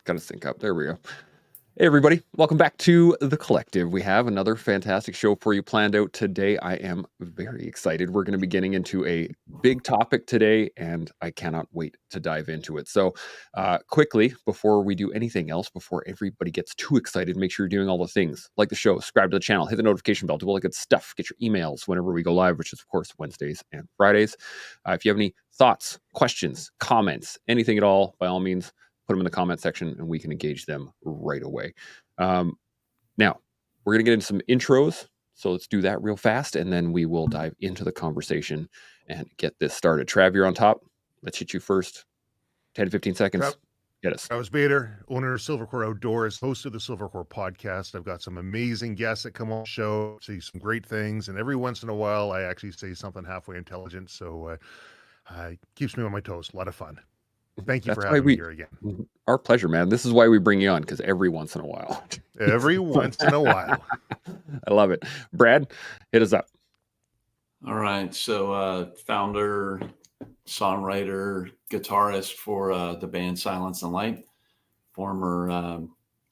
Gotta sync up. There we go. Hey, everybody. Welcome back to The Collective. We have another fantastic show for you planned out today. I am very excited. We're going to be getting into a big topic today, and I cannot wait to dive into it. So, quickly, before we do anything else, before everybody gets too excited, make sure you're doing all the things like the show, subscribe to the channel, hit the notification bell, do all the good stuff, get your emails whenever we go live, which is, of course, Wednesdays and Fridays. If you have any thoughts, questions, comments, anything at all, by all means, put them in the comment section and we can engage them right away. Now, we're going to get into some intros. So let's do that real fast and then we will dive into the conversation and get this started. Trav, you're on top. Let's hit you first. 10 to 15 seconds. Get us. I was Bader, owner of Silvercore Outdoors, host of the Silvercore Podcast. I've got some amazing guests that come on the show, say some great things. And every once in a while, I actually say something halfway intelligent. So it keeps me on my toes. A lot of fun. Thank you for having me here again. Our pleasure, man. This is why we bring you on, because every once in a while. Every once in a while. I love it. Brad, hit us up. All right. So founder, songwriter, guitarist for the band Silence and Light, former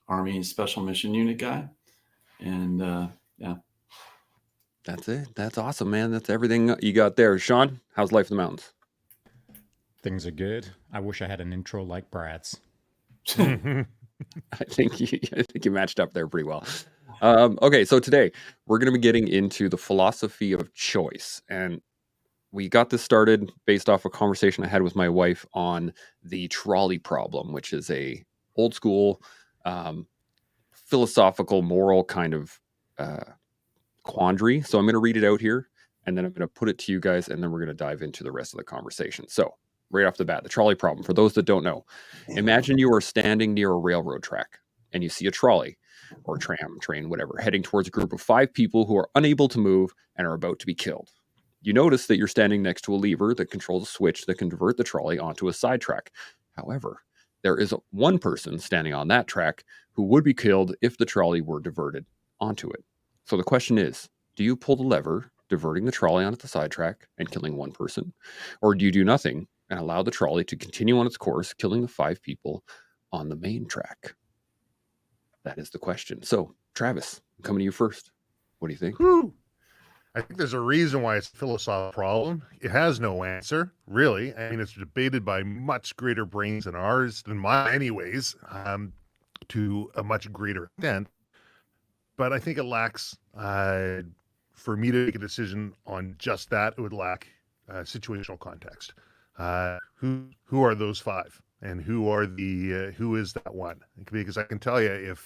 Army Special Mission Unit guy. And yeah. That's it. That's awesome, man. That's everything you got there. Sean, how's life in the mountains? Things are good. I wish I had an intro like Brad's. I think you matched up there pretty well. Okay, so today we're going to be getting into the philosophy of choice, and we got this started based off a conversation I had with my wife on the trolley problem, which is a old school, philosophical, moral kind of quandary. So I'm going to read it out here, and then I'm going to put it to you guys, and then we're going to dive into the rest of the conversation. So, right off the bat, the trolley problem. For those that don't know, imagine you are standing near a railroad track and you see a trolley or tram, train, whatever, heading towards a group of 5 people who are unable to move and are about to be killed. You notice that you're standing next to a lever that controls a switch that can divert the trolley onto a side track. However, there is one person standing on that track who would be killed if the trolley were diverted onto it. So the question is, do you pull the lever, diverting the trolley onto the side track and killing one person? Or do you do nothing and allow the trolley to continue on its course, killing the 5 people on the main track? That is the question. So, Travis, I'm coming to you first. What do you think? I think there's a reason why it's a philosophical problem. It has no answer, really. I mean, it's debated by much greater brains than ours, than mine anyways, to a much greater extent. But I think it lacks, for me to make a decision on just that, it would lack situational context. Who are those 5 and who is that one? Because I can tell you,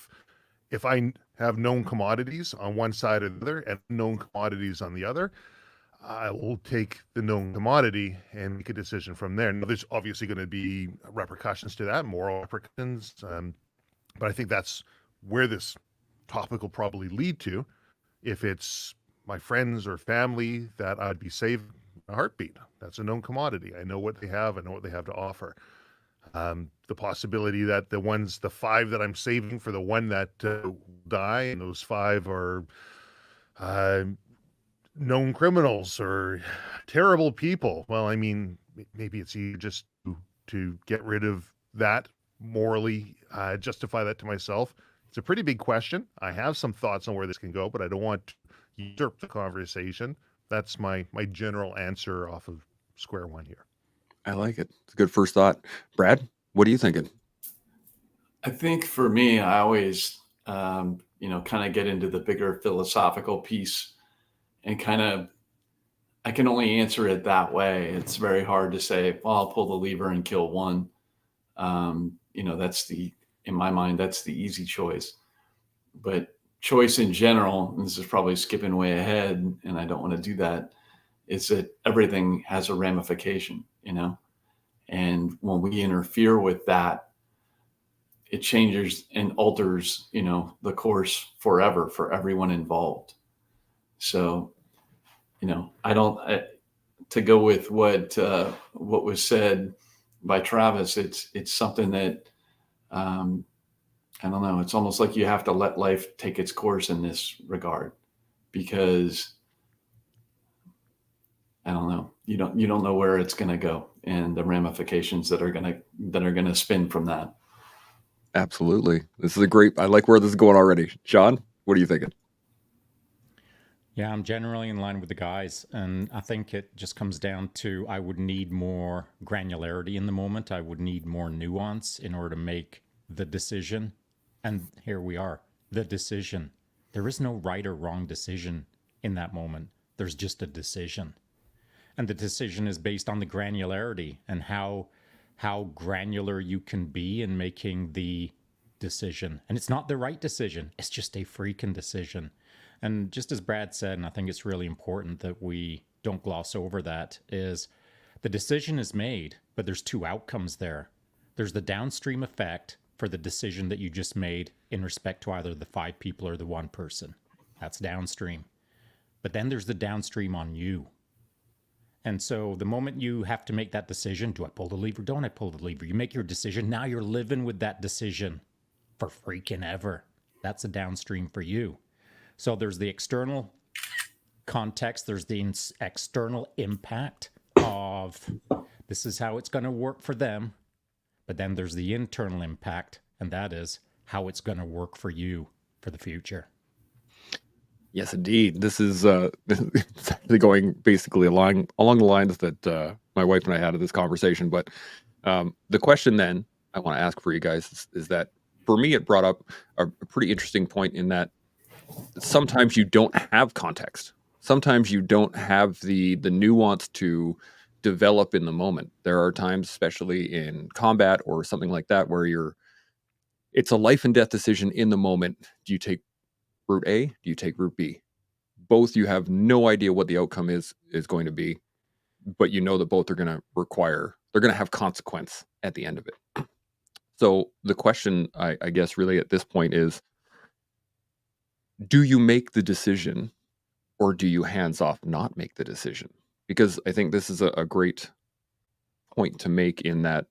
if I have known commodities on one side or the other and known commodities on the other, I will take the known commodity and make a decision from there. Now, there's obviously going to be repercussions to that, moral repercussions, but I think that's where this topic will probably lead to. If it's my friends or family that I'd be saving a heartbeat, that's a known commodity. I know what they have. I know what they have to offer. The possibility that the 5 that I'm saving for the one that die, and those 5 are known criminals or terrible people. Well, I mean, maybe it's easier just to get rid of that morally, justify that to myself. It's a pretty big question. I have some thoughts on where this can go, but I don't want to usurp the conversation. That's my general answer off of square one here. I like it. It's a good first thought. Brad, what are you thinking? I think for me, I always, kind of get into the bigger philosophical piece and I can only answer it that way. It's very hard to say, well, I'll pull the lever and kill one. In my mind, that's the easy choice. But choice in general, and this is probably skipping way ahead, and I don't want to do that, is that everything has a ramification, and when we interfere with that, it changes and alters, the course forever for everyone involved. So, to go with what was said by Travis, it's something that, I don't know. It's almost like you have to let life take its course in this regard, because I don't know. You don't know where it's going to go and the ramifications that are going to spin from that. Absolutely. This is I like where this is going already. Sean, what are you thinking? Yeah, I'm generally in line with the guys. And I think it just comes down to I would need more granularity in the moment. I would need more nuance in order to make the decision. And here we are, the decision. There is no right or wrong decision in that moment. There's just a decision. And the decision is based on the granularity and how granular you can be in making the decision. And it's not the right decision, it's just a freaking decision. And just as Brad said, and I think it's really important that we don't gloss over that, is the decision is made, but there's two outcomes there. There's the downstream effect for the decision that you just made in respect to either the 5 people or the 1 person. That's downstream. But then there's the downstream on you. And so the moment you have to make that decision, do I pull the lever? Don't I pull the lever? You make your decision. Now you're living with that decision for freaking ever. That's a downstream for you. So there's the external context. There's the external impact of this is how it's going to work for them. But then there's the internal impact, and that is how it's going to work for you for the future. Yes, indeed. This is going basically along the lines that my wife and I had in this conversation. But the question then I want to ask for you guys is that for me, it brought up a pretty interesting point in that sometimes you don't have context. Sometimes you don't have the nuance to develop in the moment. There are times, especially in combat or something like that, where it's a life and death decision in the moment. Do you take route A? Do you take route B? Both, you have no idea what the outcome is going to be, but you know that both are going to have consequence at the end of it. So the question, I guess, really at this point is, do you make the decision or do you hands off not make the decision? Because I think this is a great point to make in that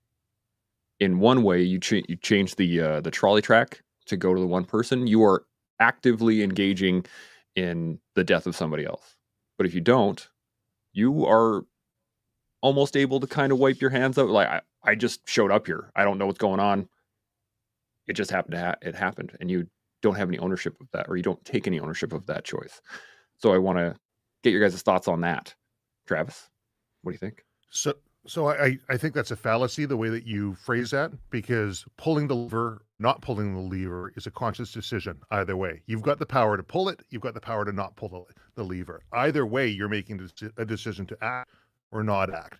in one way, you change the trolley track to go to the 1 person. You are actively engaging in the death of somebody else. But if you don't, you are almost able to kind of wipe your hands out. Like, I just showed up here. I don't know what's going on. It just happened it happened. And you don't have any ownership of that, or you don't take any ownership of that choice. So I want to get your guys' thoughts on that. Travis, what do you think? So I think that's a fallacy, the way that you phrase that, because pulling the lever, not pulling the lever is a conscious decision either way. You've got the power to pull it. You've got the power to not pull the lever. Either way, you're making a decision to act or not act.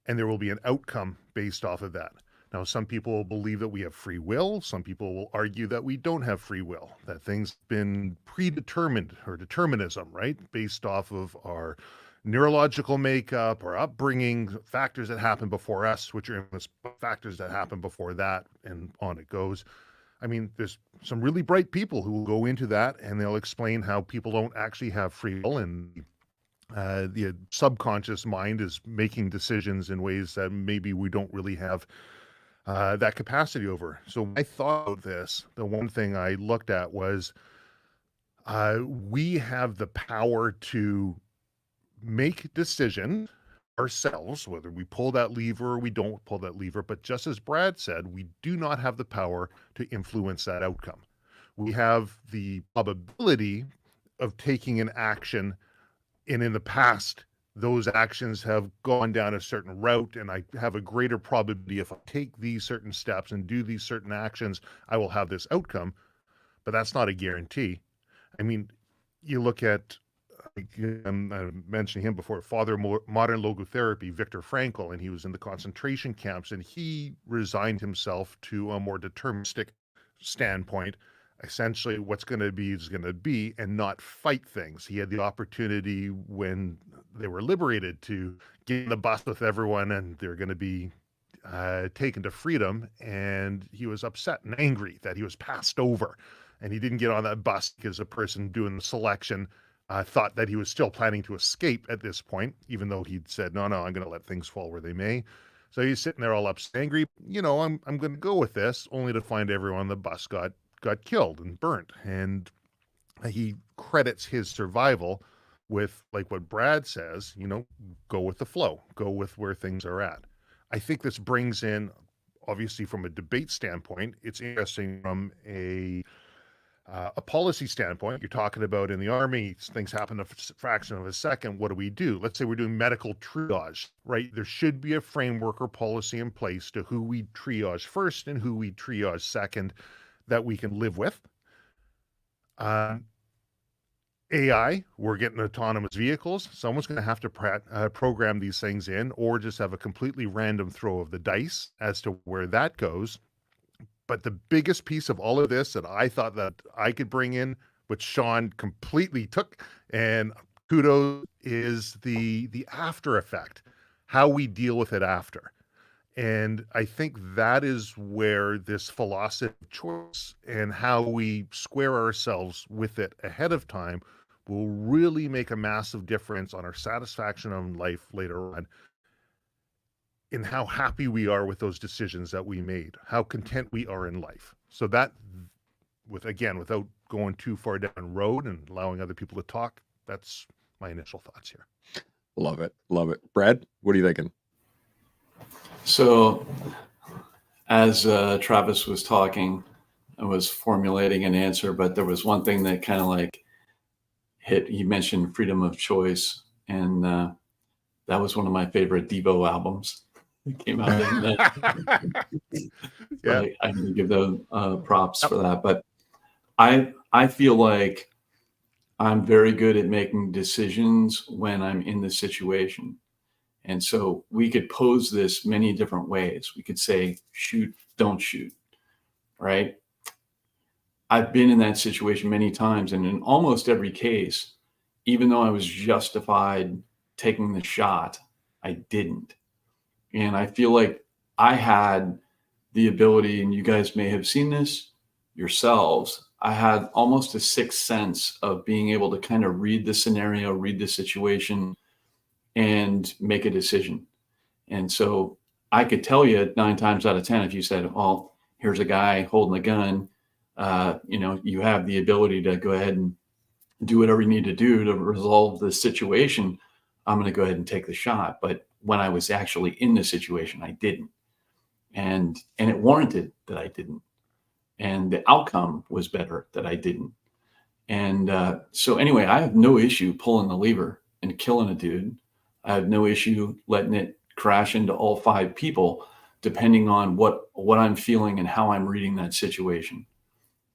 And there will be an outcome based off of that. Now, some people will believe that we have free will. Some people will argue that we don't have free will, that things have been predetermined, or determinism, right? Based off of our neurological makeup or upbringing, factors that happen before us, which are factors that happen before that, and on it goes. I mean, there's some really bright people who will go into that and they'll explain how people don't actually have free will, and the subconscious mind is making decisions in ways that maybe we don't really have that capacity over. So when I thought of this, the one thing I looked at was we have the power to make decisions ourselves, whether we pull that lever or we don't pull that lever. But just as Brad said, we do not have the power to influence that outcome. We have the probability of taking an action, and in the past, those actions have gone down a certain route, and I have a greater probability if I take these certain steps and do these certain actions, I will have this outcome. But that's not a guarantee. I mean, you look at, I mentioned him before, father of modern logotherapy, Viktor Frankl, and he was in the concentration camps, and he resigned himself to a more deterministic standpoint. Essentially, what's going to be is going to be, and not fight things. He had the opportunity when they were liberated to get in the bus with everyone, and they're going to be taken to freedom, and he was upset and angry that he was passed over, and he didn't get on that bus because the person doing the selection thought that he was still planning to escape at this point, even though he'd said, no, I'm going to let things fall where they may. So he's sitting there all upset, angry. I'm going to go with this, only to find everyone on the bus got killed and burnt. And he credits his survival with, like what Brad says, go with the flow, go with where things are at. I think this brings in obviously from a debate standpoint. It's interesting from a policy standpoint. You're talking about in the Army, things happen a fraction of a second. What do? Let's say we're doing medical triage, right? There should be a framework or policy in place to who we triage first and who we triage second that we can live with. AI, we're getting autonomous vehicles. Someone's going to have to program these things in, or just have a completely random throw of the dice as to where that goes. But the biggest piece of all of this that I thought that I could bring in, which Sean completely took, and kudos, is the after effect, how we deal with it after. And I think that is where this philosophy of choice and how we square ourselves with it ahead of time will really make a massive difference on our satisfaction in life later on, in how happy we are with those decisions that we made, how content we are in life. So that, without going too far down the road and allowing other people to talk, that's my initial thoughts here. Love it. Brad, what are you thinking? So as Travis was talking, I was formulating an answer, but there was one thing that kind of like hit. He mentioned freedom of choice, and that was one of my favorite Devo albums. It came out in that. Yeah. I can give them props for that. But I feel like I'm very good at making decisions when I'm in the situation. And so we could pose this many different ways. We could say, shoot, don't shoot, right? I've been in that situation many times, and in almost every case, even though I was justified taking the shot, I didn't. And I feel like I had the ability, and you guys may have seen this yourselves, I had almost a sixth sense of being able to kind of read the scenario, read the situation, and make a decision. And so I could tell you 9 times out of 10, if you said, well, here's a guy holding a gun, you have the ability to go ahead and do whatever you need to do to resolve the situation. I'm going to go ahead and take the shot. But when I was actually in the situation, I didn't. And it warranted that I didn't. And the outcome was better that I didn't. And so anyway, I have no issue pulling the lever and killing a dude. I have no issue letting it crash into all 5 people, depending on what I'm feeling and how I'm reading that situation.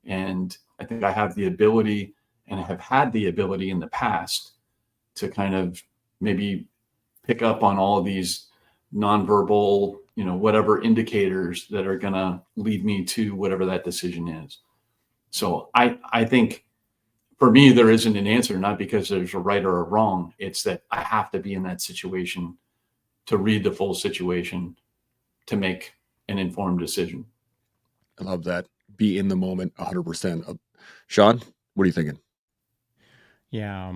And I think I have the ability, and I have had the ability in the past, to kind of maybe pick up on all of these nonverbal, whatever indicators that are going to lead me to whatever that decision is. So I think for me, there isn't an answer, not because there's a right or a wrong. It's that I have to be in that situation to read the full situation to make an informed decision. I love that. Be in the moment 100%. Sean, what are you thinking? Yeah,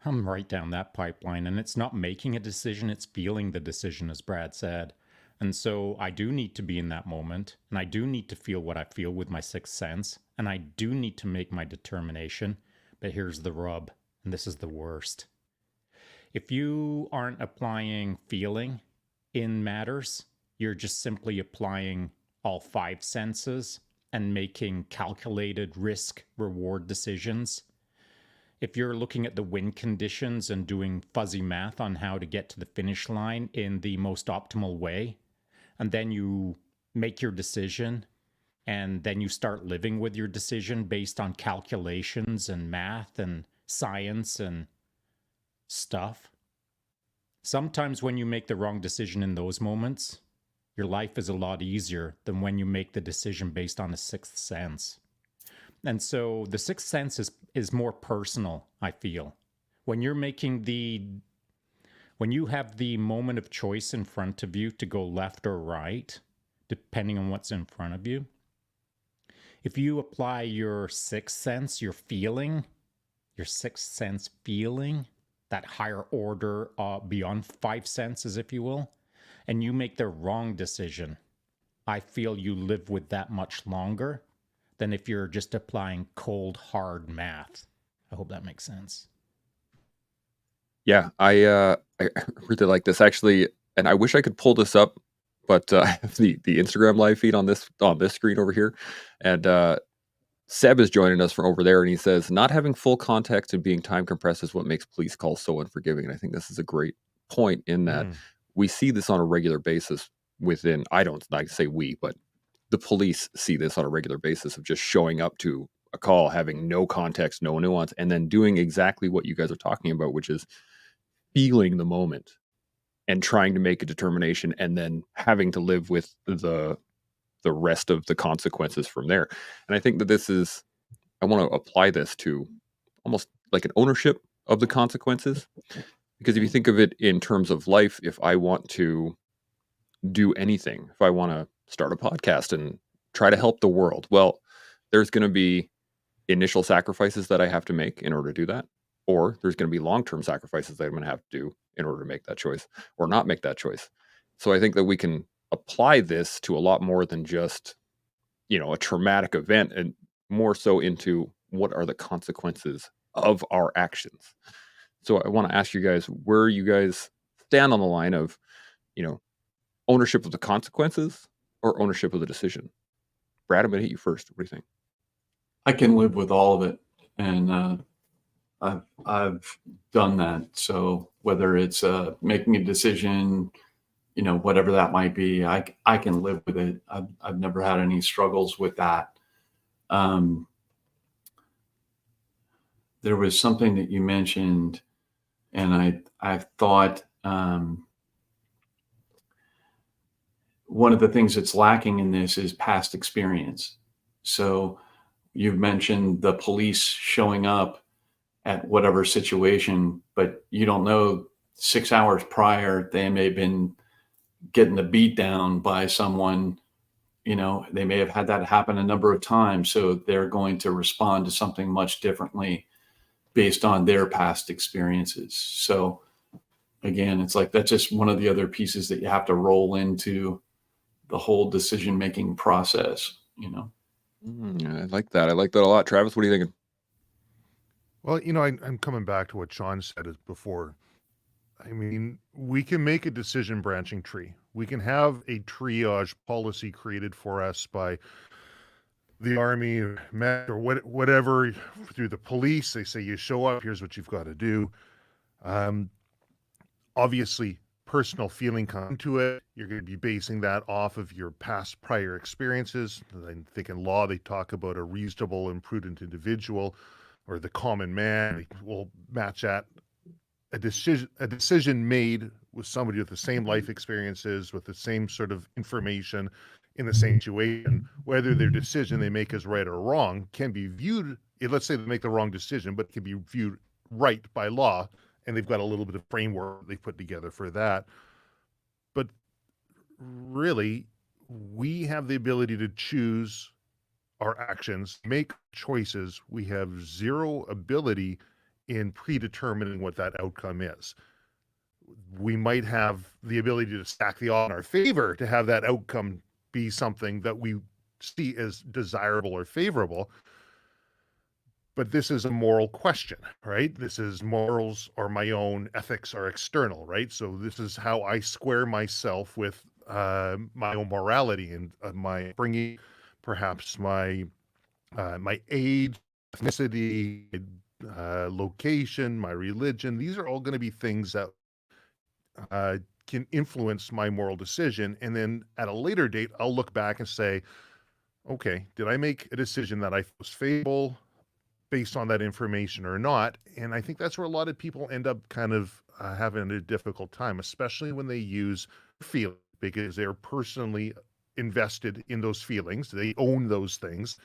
I'm right down that pipeline, and it's not making a decision, it's feeling the decision, as Brad said. And so I do need to be in that moment, and I do need to feel what I feel with my sixth sense, and I do need to make my determination. But here's the rub, and this is the worst. If you aren't applying feeling in matters, you're just simply applying all 5 senses and making calculated risk-reward decisions. If you're looking at the win conditions and doing fuzzy math on how to get to the finish line in the most optimal way, and then you make your decision, and then you start living with your decision based on calculations and math and science and stuff. Sometimes when you make the wrong decision in those moments, your life is a lot easier than when you make the decision based on a sixth sense. And so the sixth sense is more personal, I feel. When you have the moment of choice in front of you to go left or right, depending on what's in front of you, if you apply your sixth sense, your sixth sense feeling, that higher order beyond 5 senses, if you will, and you make the wrong decision, I feel you live with that much longer than if you're just applying cold, hard math. I hope that makes sense. Yeah, I really like this, actually, and I wish I could pull this up but I have the Instagram live feed on this screen over here, and Seb is joining us from over there, and he says, not having full context and being time compressed is what makes police calls so unforgiving. And I think this is a great point in that we see this on a regular basis within, I don't like say we, but the police see this on a regular basis of just showing up to a call, having no context, no nuance, and then doing exactly what you guys are talking about, which is feeling the moment and trying to make a determination and then having to live with the rest of the consequences from there. And I think that this is, I want to apply this to almost like an ownership of the consequences. Because if you think of it in terms of life, if I want to do anything, if I want to start a podcast and try to help the world, well, there's going to be initial sacrifices that I have to make in order to do that. Or there's going to be long-term sacrifices that I'm going to have to do in order to make that choice or not make that choice. So I think that we can apply this to a lot more than just, a traumatic event, and more so into what are the consequences of our actions. So I want to ask you guys where you guys stand on the line of, ownership of the consequences or ownership of the decision. Brad, I'm going to hit you first. What do you think? I can live with all of it, and I've done that. So whether it's making a decision, whatever that might be, I can live with it. I've never had any struggles with that. There was something that you mentioned, and I thought one of the things that's lacking in this is past experience. So you've mentioned the police showing up at whatever situation, but you don't know 6 hours prior, they may have been getting the beat down by someone. They may have had that happen a number of times. So they're going to respond to something much differently based on their past experiences. So again, it's like, that's just one of the other pieces that you have to roll into the whole decision-making process, I like that. I like that a lot. Travis, what are you thinking? Well, I'm coming back to what Sean said before. I mean, we can make a decision branching tree. We can have a triage policy created for us by the Army or Met or whatever, through the police. They say, you show up, here's what you've got to do. Obviously, personal feeling comes into it. You're going to be basing that off of your past prior experiences. I think in law, they talk about a reasonable and prudent individual, or the common man. Will match that a decision made with somebody with the same life experiences, with the same sort of information in the same situation. Whether their decision they make is right or wrong can be viewed, let's say they make the wrong decision, but can be viewed right by law, and they've got a little bit of framework they've put together for that. But really, we have the ability to choose our actions, make choices. We have zero ability in predetermining what that outcome is. We might have the ability to stack the odds in our favor to have that outcome be something that we see as desirable or favorable. But this is a moral question, right? This is morals, or my own ethics are external, right? So this is how I square myself with my own morality and my bringing, perhaps my age, ethnicity, location, my religion. These are all going to be things that can influence my moral decision. And then at a later date, I'll look back and say, okay, did I make a decision that I thought was favorable based on that information or not? And I think that's where a lot of people end up kind of having a difficult time, especially when they use feelings, because they're personally invested in those feelings. They own those things.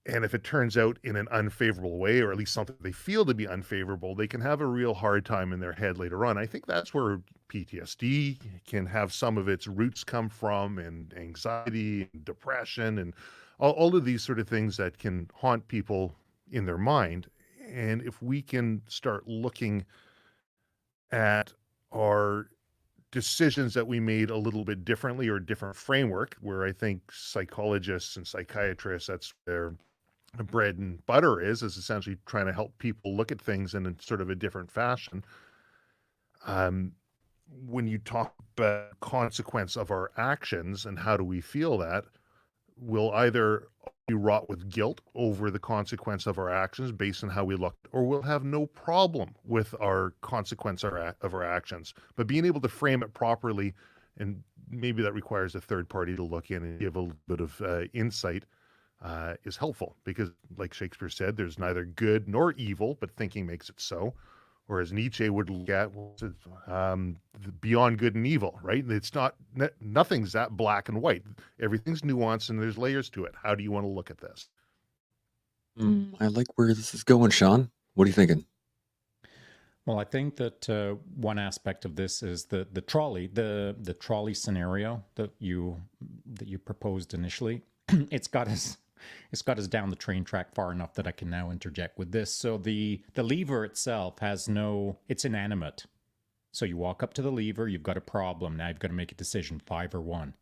And if it turns out in an unfavorable way, or at least something they feel to be unfavorable, they can have a real hard time in their head later on. I think that's where PTSD can have some of its roots come from, and anxiety and depression and all of these sort of things that can haunt people in their mind. And if we can start looking at our decisions that we made a little bit differently, or different framework, where I think psychologists and psychiatrists, that's their bread and butter is essentially trying to help people look at things in a sort of a different fashion. when you talk about consequence of our actions and how do we feel that, we'll either be wrought with guilt over the consequence of our actions based on how we look, or we'll have no problem with our consequence of our actions. But being able to frame it properly, and maybe that requires a third party to look in and give a little bit of insight, is helpful, because like Shakespeare said, there's neither good nor evil, but thinking makes it so. Or as Nietzsche would look at, beyond good and evil, right? It's not, nothing's that black and white. Everything's nuanced and there's layers to it. How do you want to look at this? I like where this is going, Sean. What are you thinking? Well, I think that one aspect of this is the trolley, the trolley scenario that you proposed initially. It's got us down the train track far enough that I can now interject with this. So the lever itself it's inanimate. So you walk up to the lever, you've got a problem. Now you've got to make a decision, 5 or 1.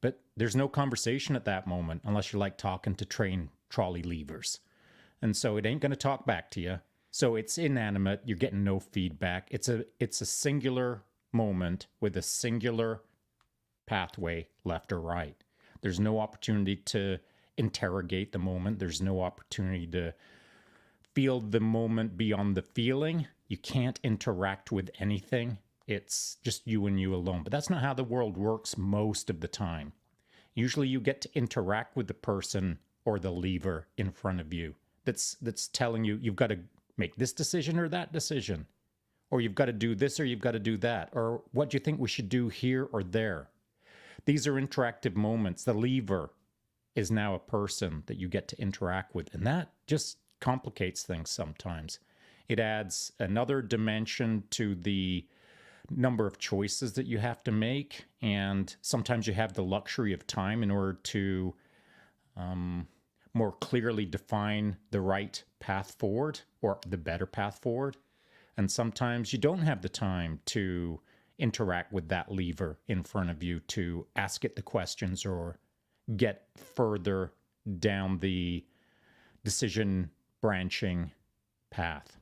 But there's no conversation at that moment unless you like talking to train trolley levers. And so it ain't going to talk back to you. So it's inanimate. You're getting no feedback. It's a singular moment with a singular pathway, left or right. There's no opportunity to interrogate the moment. There's no opportunity to feel the moment beyond the feeling. You can't interact with anything. It's just you and you alone. But that's not how the world works most of the time. Usually you get to interact with the person or the lever in front of you that's telling you you've got to make this decision or that decision, or you've got to do this or you've got to do that, or what do you think we should do here or there? These are interactive moments. The lever is now a person that you get to interact with, and that just complicates things sometimes. It adds another dimension to the number of choices that you have to make, and sometimes you have the luxury of time in order to more clearly define the right path forward or the better path forward. And sometimes you don't have the time to interact with that lever in front of you to ask it the questions or get further down the decision branching path.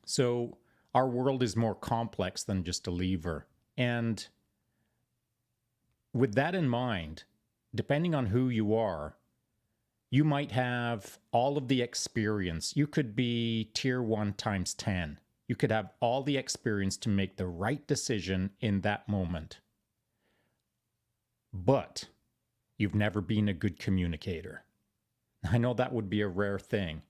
So our world is more complex than just a lever. And with that in mind, depending on who you are, you might have all of the experience. You could be tier 1 times 10. You could have all the experience to make the right decision in that moment. But you've never been a good communicator. I know that would be a rare thing.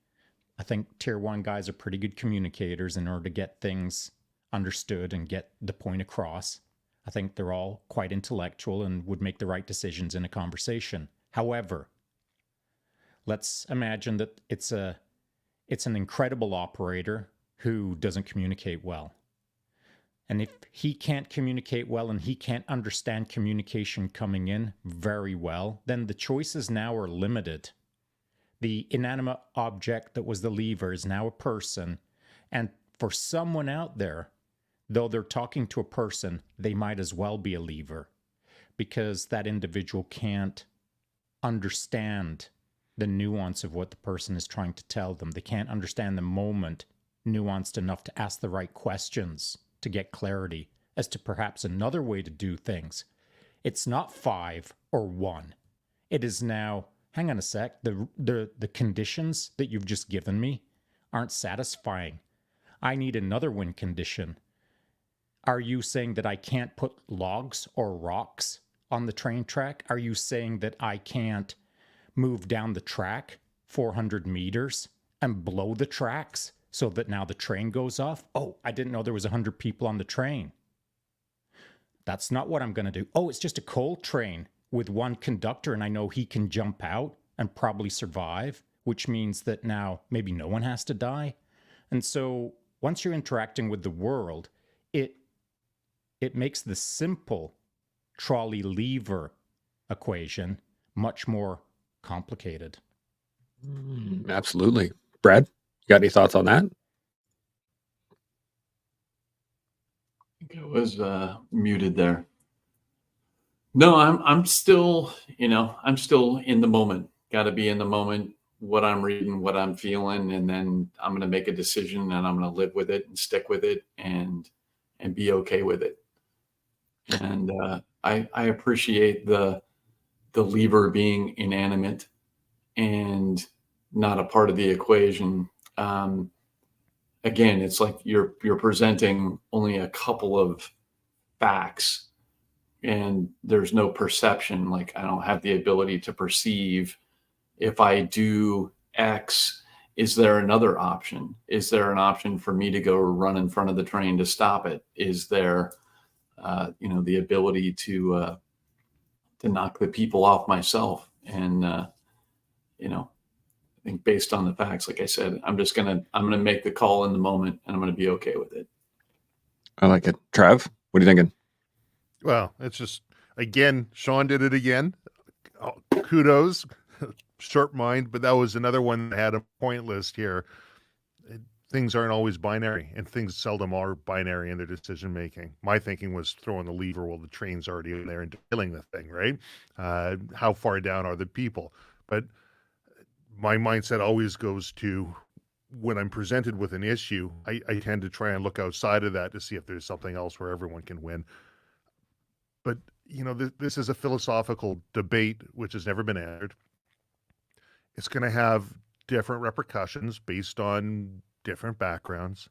I think tier 1 guys are pretty good communicators in order to get things understood and get the point across. I think they're all quite intellectual and would make the right decisions in a conversation. However, let's imagine that it's an incredible operator who doesn't communicate well. And if he can't communicate well and he can't understand communication coming in very well, then the choices now are limited. The inanimate object that was the lever is now a person. And for someone out there, though they're talking to a person, they might as well be a lever, because that individual can't understand the nuance of what the person is trying to tell them. They can't understand the moment nuanced enough to ask the right questions to get clarity as to perhaps another way to do things. It's not 5 or 1. It is now, hang on a sec, the conditions that you've just given me aren't satisfying. I need another win condition. Are you saying that I can't put logs or rocks on the train track? Are you saying that I can't move down the track 400 meters and blow the tracks so that now the train goes off? Oh, I didn't know there was 100 people on the train. That's not what I'm going to do. Oh, it's just a coal train with one conductor and I know he can jump out and probably survive, which means that now maybe no one has to die. And so once you're interacting with the world, it makes the simple trolley lever equation much more complicated. Absolutely. Brad, you got any thoughts on that? I think I was muted there. No, I'm still, I'm still in the moment. Got to be in the moment, what I'm reading, what I'm feeling, and then I'm going to make a decision and I'm going to live with it and stick with it and be okay with it. And I appreciate the lever being inanimate and not a part of the equation. Again, it's like you're presenting only a couple of facts, and there's no perception. Like, I don't have the ability to perceive, if I do X, is there another option? Is there an option for me to go run in front of the train to stop it? Is there, the ability to knock the people off myself? And I think based on the facts, like I said, I'm gonna make the call in the moment, and I'm gonna be okay with it. I like it. Trav, what are you thinking? Well, it's just, again, Sean did it again. Oh, kudos. Short mind, but that was another one that had a point list here. Things aren't always binary, and things seldom are binary in their decision making. My thinking was throwing the lever while the train's already in there and killing the thing, right? How far down are the people? But my mindset always goes to, when I'm presented with an issue, I tend to try and look outside of that to see if there's something else where everyone can win. But, this is a philosophical debate which has never been answered. It's going to have different repercussions based on different backgrounds.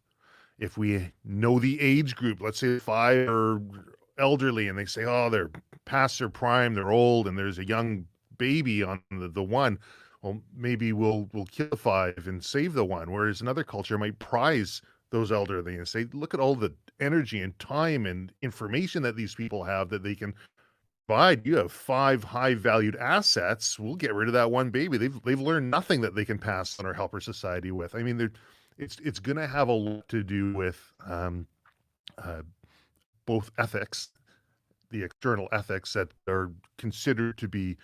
If we know the age group, let's say 5 are elderly and they say, oh, they're past their prime, they're old, and there's a young baby on the one, well, maybe we'll kill the 5 and save the one. Whereas another culture might prize those elderly and say, look at all the energy and time and information that these people have that they can provide. You have 5 high valued assets. We'll get rid of that one baby. They've learned nothing that they can pass on or help our society with. I mean, it's going to have a lot to do with both ethics, the external ethics that are considered to be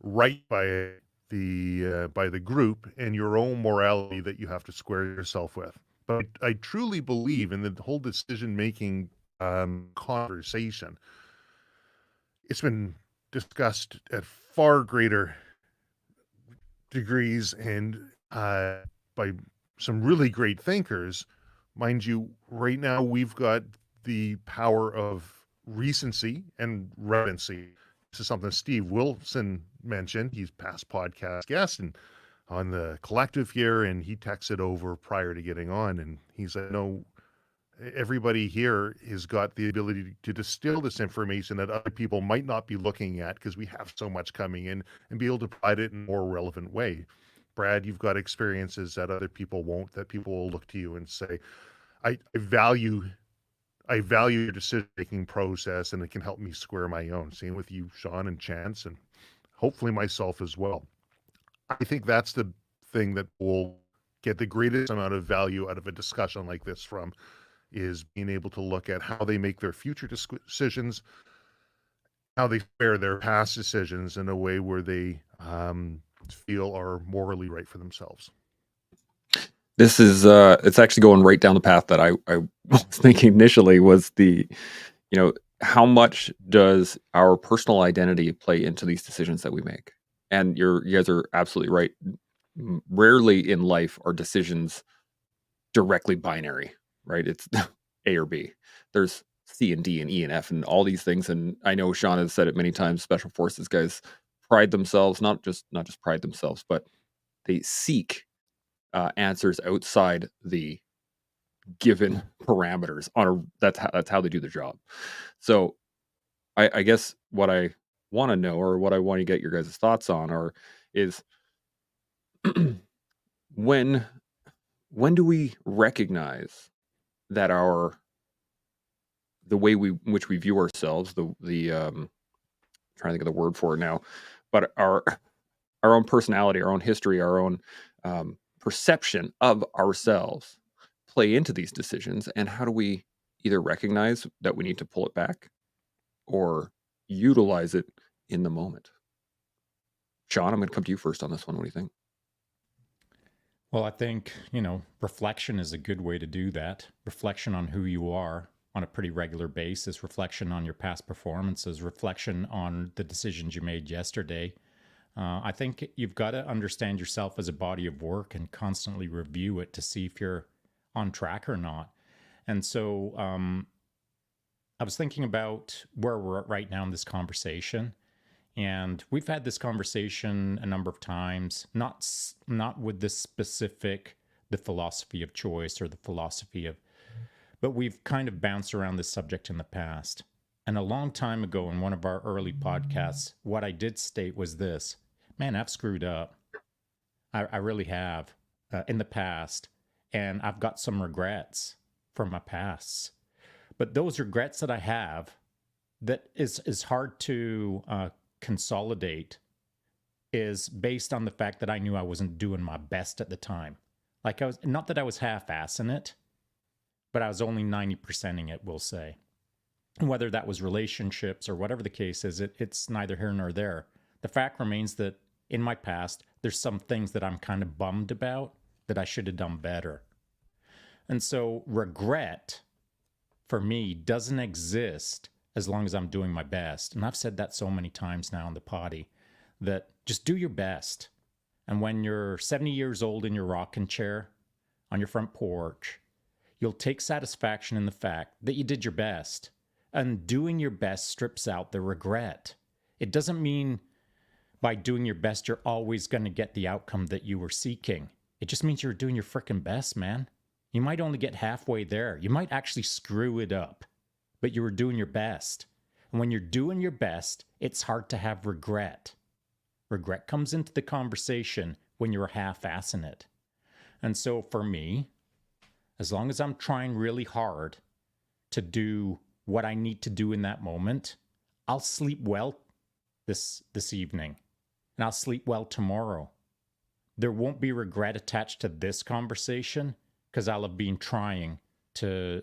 right by the group, and your own morality that you have to square yourself with. But I truly believe in the whole decision-making conversation. It's been discussed at far greater degrees and by some really great thinkers. Mind you, right now we've got the power of recency and relevancy. This is something Steve Wilson mentioned. He's past podcast guest and on the collective here, and he texted over prior to getting on, and he said, no, everybody here has got the ability to distill this information that other people might not be looking at because we have so much coming in, and be able to provide it in a more relevant way. Brad, you've got experiences that other people won't, that people will look to you and say, I value your decision-making process, and it can help me square my own. Same with you, Sean and Chance, and hopefully myself as well. I think that's the thing that will get the greatest amount of value out of a discussion like this from, is being able to look at how they make their future decisions, how they fare their past decisions in a way where they feel are morally right for themselves. This is it's actually going right down the path that I was thinking initially, was the, how much does our personal identity play into these decisions that we make? And you guys are absolutely right. Rarely in life are decisions directly binary, right? It's A or B. There's C and D and E and F and all these things. And I know Sean has said it many times, Special Forces guys pride themselves, not just pride themselves, but they seek answers outside the given parameters that's how they do their job. So I guess what I want to know, or what I want to get your guys' thoughts on, is when do we recognize that the way in which we view ourselves, the trying to think of the word for it now, but our own personality, our own history, our own perception of ourselves play into these decisions, and how do we either recognize that we need to pull it back or utilize it in the moment? Sean, I'm going to come to you first on this one. What do you think? Well, I think, reflection is a good way to do that. Reflection on who you are on a pretty regular basis, reflection on your past performances, reflection on the decisions you made yesterday. I think you've got to understand yourself as a body of work and constantly review it to see if you're on track or not. And so I was thinking about where we're at right now in this conversation. And we've had this conversation a number of times, not with this specific, the philosophy of choice or the philosophy of, but we've kind of bounced around this subject in the past. And a long time ago in one of our early podcasts, what I did state was this: man, I've screwed up. I really have in the past. And I've got some regrets from my past. But those regrets that I have, that is hard to consolidate, is based on the fact that I knew I wasn't doing my best at the time. Like, I was, not that I was half-assing it, but I was only 90%ing it, we'll say. And whether that was relationships or whatever the case is, it's neither here nor there. The fact remains that in my past, there's some things that I'm kind of bummed about that I should have done better. And so regret, for me, doesn't exist as long as I'm doing my best. And I've said that so many times now in the potty, that just do your best. And when you're 70 years old in your rocking chair on your front porch, you'll take satisfaction in the fact that you did your best. And doing your best strips out the regret. It doesn't mean by doing your best you're always going to get the outcome that you were seeking. It just means you're doing your frickin' best, man. You might only get halfway there. You might actually screw it up, but you were doing your best. And when you're doing your best, it's hard to have regret. Regret comes into the conversation when you're half-assing it. And so for me, as long as I'm trying really hard to do what I need to do in that moment, I'll sleep well this evening, and I'll sleep well tomorrow. There won't be regret attached to this conversation, because I'll have been trying to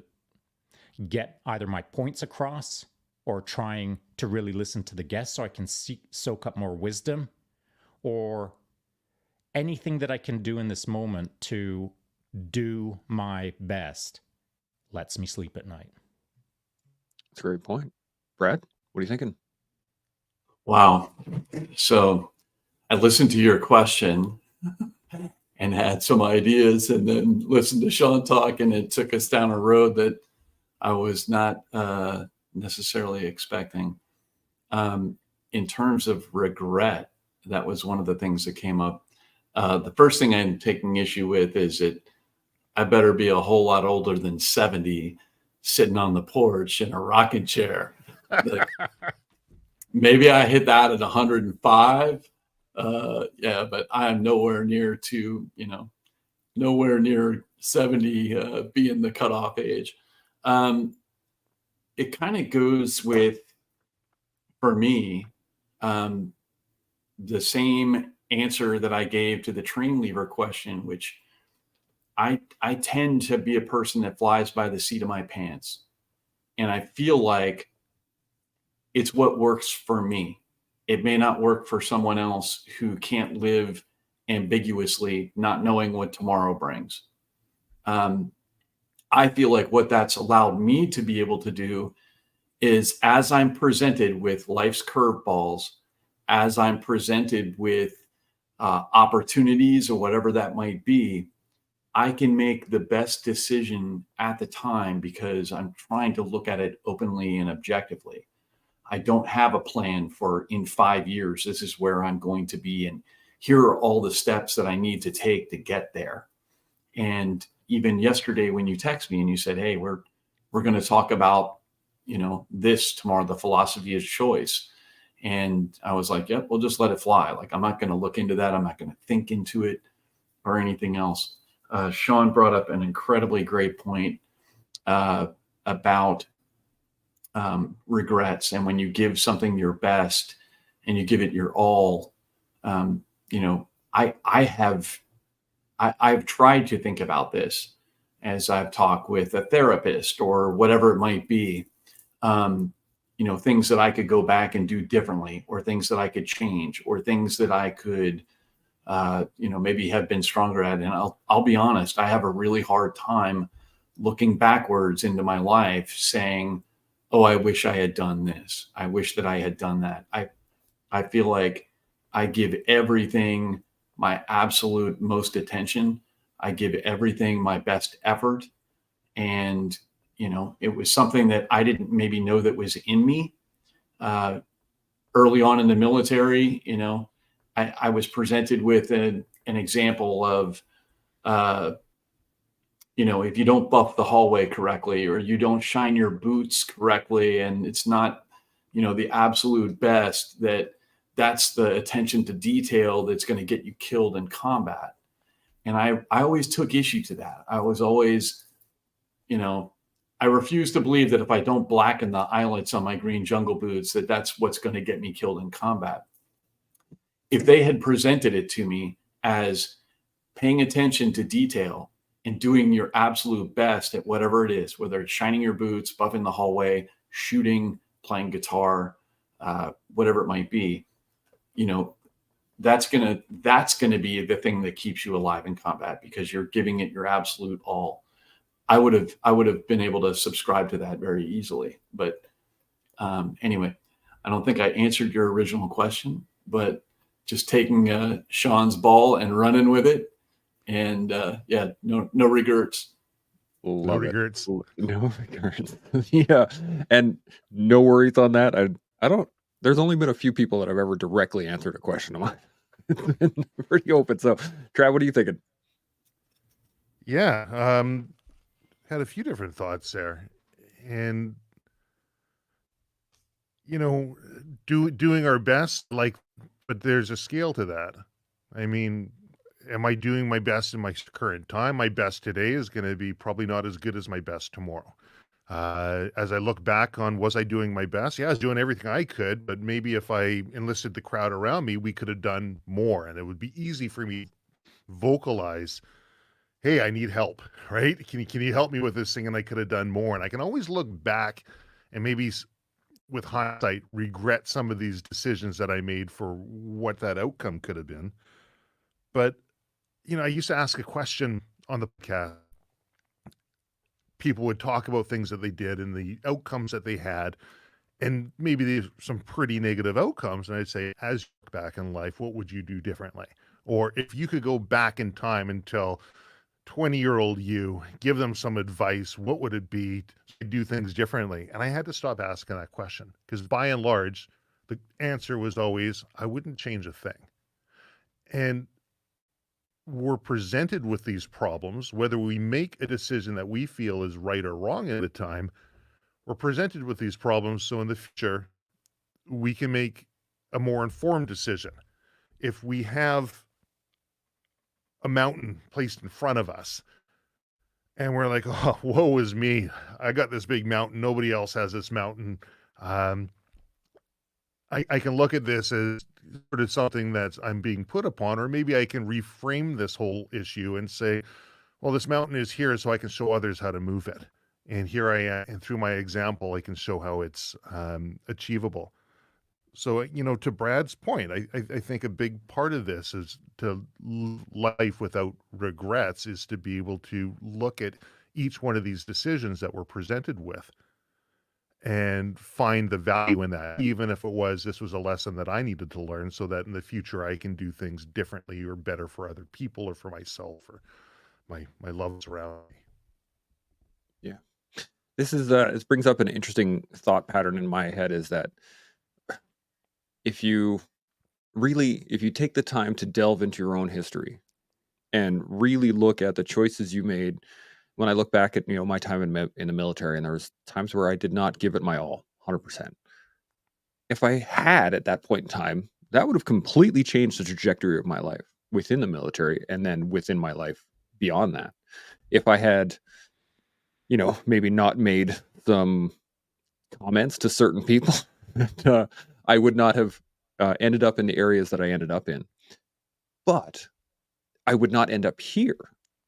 get either my points across or trying to really listen to the guests so I can soak up more wisdom, or anything that I can do in this moment to do my best lets me sleep at night. That's a great point. Brad, what are you thinking? Wow. So I listened to your question and had some ideas, and then listened to Sean talk, and it took us down a road that I was not necessarily expecting. In terms of regret, that was one of the things that came up. The first thing I'm taking issue with is that I better be a whole lot older than 70 sitting on the porch in a rocking chair. Like, maybe I hit that at 105. Yeah, but I am nowhere near 70 being the cutoff age. It kind of goes with, for me, the same answer that I gave to the train lever question, which I tend to be a person that flies by the seat of my pants. And I feel like it's what works for me. It may not work for someone else who can't live ambiguously, not knowing what tomorrow brings. I feel like what that's allowed me to be able to do is, as I'm presented with life's curveballs, as I'm presented with opportunities or whatever that might be, I can make the best decision at the time because I'm trying to look at it openly and objectively. I don't have a plan for in 5 years, this is where I'm going to be, and here are all the steps that I need to take to get there. And even yesterday when you text me and you said, hey, we're going to talk about, this tomorrow, the philosophy of choice. And I was like, yep, we'll just let it fly. Like, I'm not going to look into that. I'm not going to think into it or anything else. Sean brought up an incredibly great point about regrets. And when you give something your best and you give it your all, I've tried to think about this as I've talked with a therapist or whatever it might be, things that I could go back and do differently, or things that I could change, or things that I could, maybe have been stronger at. And I'll be honest, I have a really hard time looking backwards into my life saying, oh, I wish I had done this. I wish that I had done that. I feel like I give everything my absolute most attention. I give everything my best effort. And it was something that I didn't maybe know that was in me. Early on in the military, I was presented with an example of, if you don't buff the hallway correctly, or you don't shine your boots correctly, and it's not, the absolute best, that's the attention to detail that's going to get you killed in combat. And I always took issue to that. I was always, I refuse to believe that if I don't blacken the eyelets on my green jungle boots, that's what's going to get me killed in combat. If they had presented it to me as paying attention to detail and doing your absolute best at whatever it is, whether it's shining your boots, buffing the hallway, shooting, playing guitar, whatever it might be, that's gonna be the thing that keeps you alive in combat, because you're giving it your absolute all. I would have been able to subscribe to that very easily. But anyway, I don't think I answered your original question, but just taking Sean's ball and running with it. And no regrets. No regrets. No regrets. Yeah. And no worries on that. I don't, there's only been a few people that I've ever directly answered a question of mine. It's been pretty open. So, Trav, what are you thinking? Yeah. Had a few different thoughts there. And, doing our best, but there's a scale to that. I mean, am I doing my best in my current time? My best today is going to be probably not as good as my best tomorrow. As I look back on, was I doing my best? Yeah, I was doing everything I could, but maybe if I enlisted the crowd around me, we could have done more, and it would be easy for me to vocalize, hey, I need help, right? Can you help me with this thing? And I could have done more. And I can always look back and maybe with hindsight regret some of these decisions that I made for what that outcome could have been. But, I used to ask a question on the podcast. People would talk about things that they did and the outcomes that they had, and maybe there's some pretty negative outcomes. And I'd say, as you look back in life, what would you do differently? Or if you could go back in time and tell 20-year-old you, give them some advice, what would it be to do things differently? And I had to stop asking that question, because by and large, the answer was always, I wouldn't change a thing. And we're presented with these problems, whether we make a decision that we feel is right or wrong at the time, we're presented with these problems so in the future we can make a more informed decision. If we have a mountain placed in front of us and we're like, oh, woe is me, I got this big mountain, nobody else has this mountain, I can look at this as sort of something that I'm being put upon, or maybe I can reframe this whole issue and say, well, this mountain is here so I can show others how to move it. And here I am, and through my example, I can show how it's achievable. So, to Brad's point, I think a big part of this is to life without regrets is to be able to look at each one of these decisions that we're presented with and find the value in that, even if this was a lesson that I needed to learn so that in the future I can do things differently or better for other people or for myself or my loved ones around me. Yeah. This brings up an interesting thought pattern in my head, is that if you take the time to delve into your own history and really look at the choices you made. When I look back at, my time in the military, and there was times where I did not give it my all, 100%. If I had at that point in time, that would have completely changed the trajectory of my life within the military and then within my life beyond that. If I had, maybe not made some comments to certain people, I would not have ended up in the areas that I ended up in. But I would not end up here,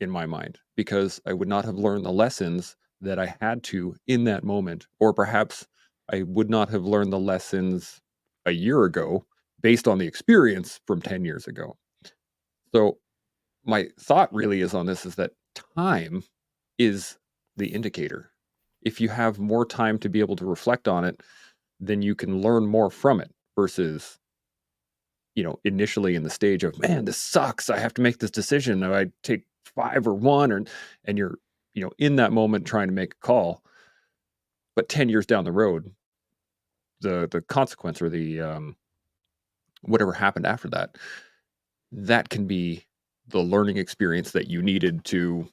in my mind, because I would not have learned the lessons that I had to in that moment, or perhaps I would not have learned the lessons a year ago based on the experience from 10 years ago. So my thought really is on this, is that time is the indicator. If you have more time to be able to reflect on it, then you can learn more from it versus, initially in the stage of, man, this sucks, I have to make this decision. I take 5 or 1, and you're, in that moment trying to make a call. But 10 years down the road, the consequence or the whatever happened after that, that can be the learning experience that you needed to,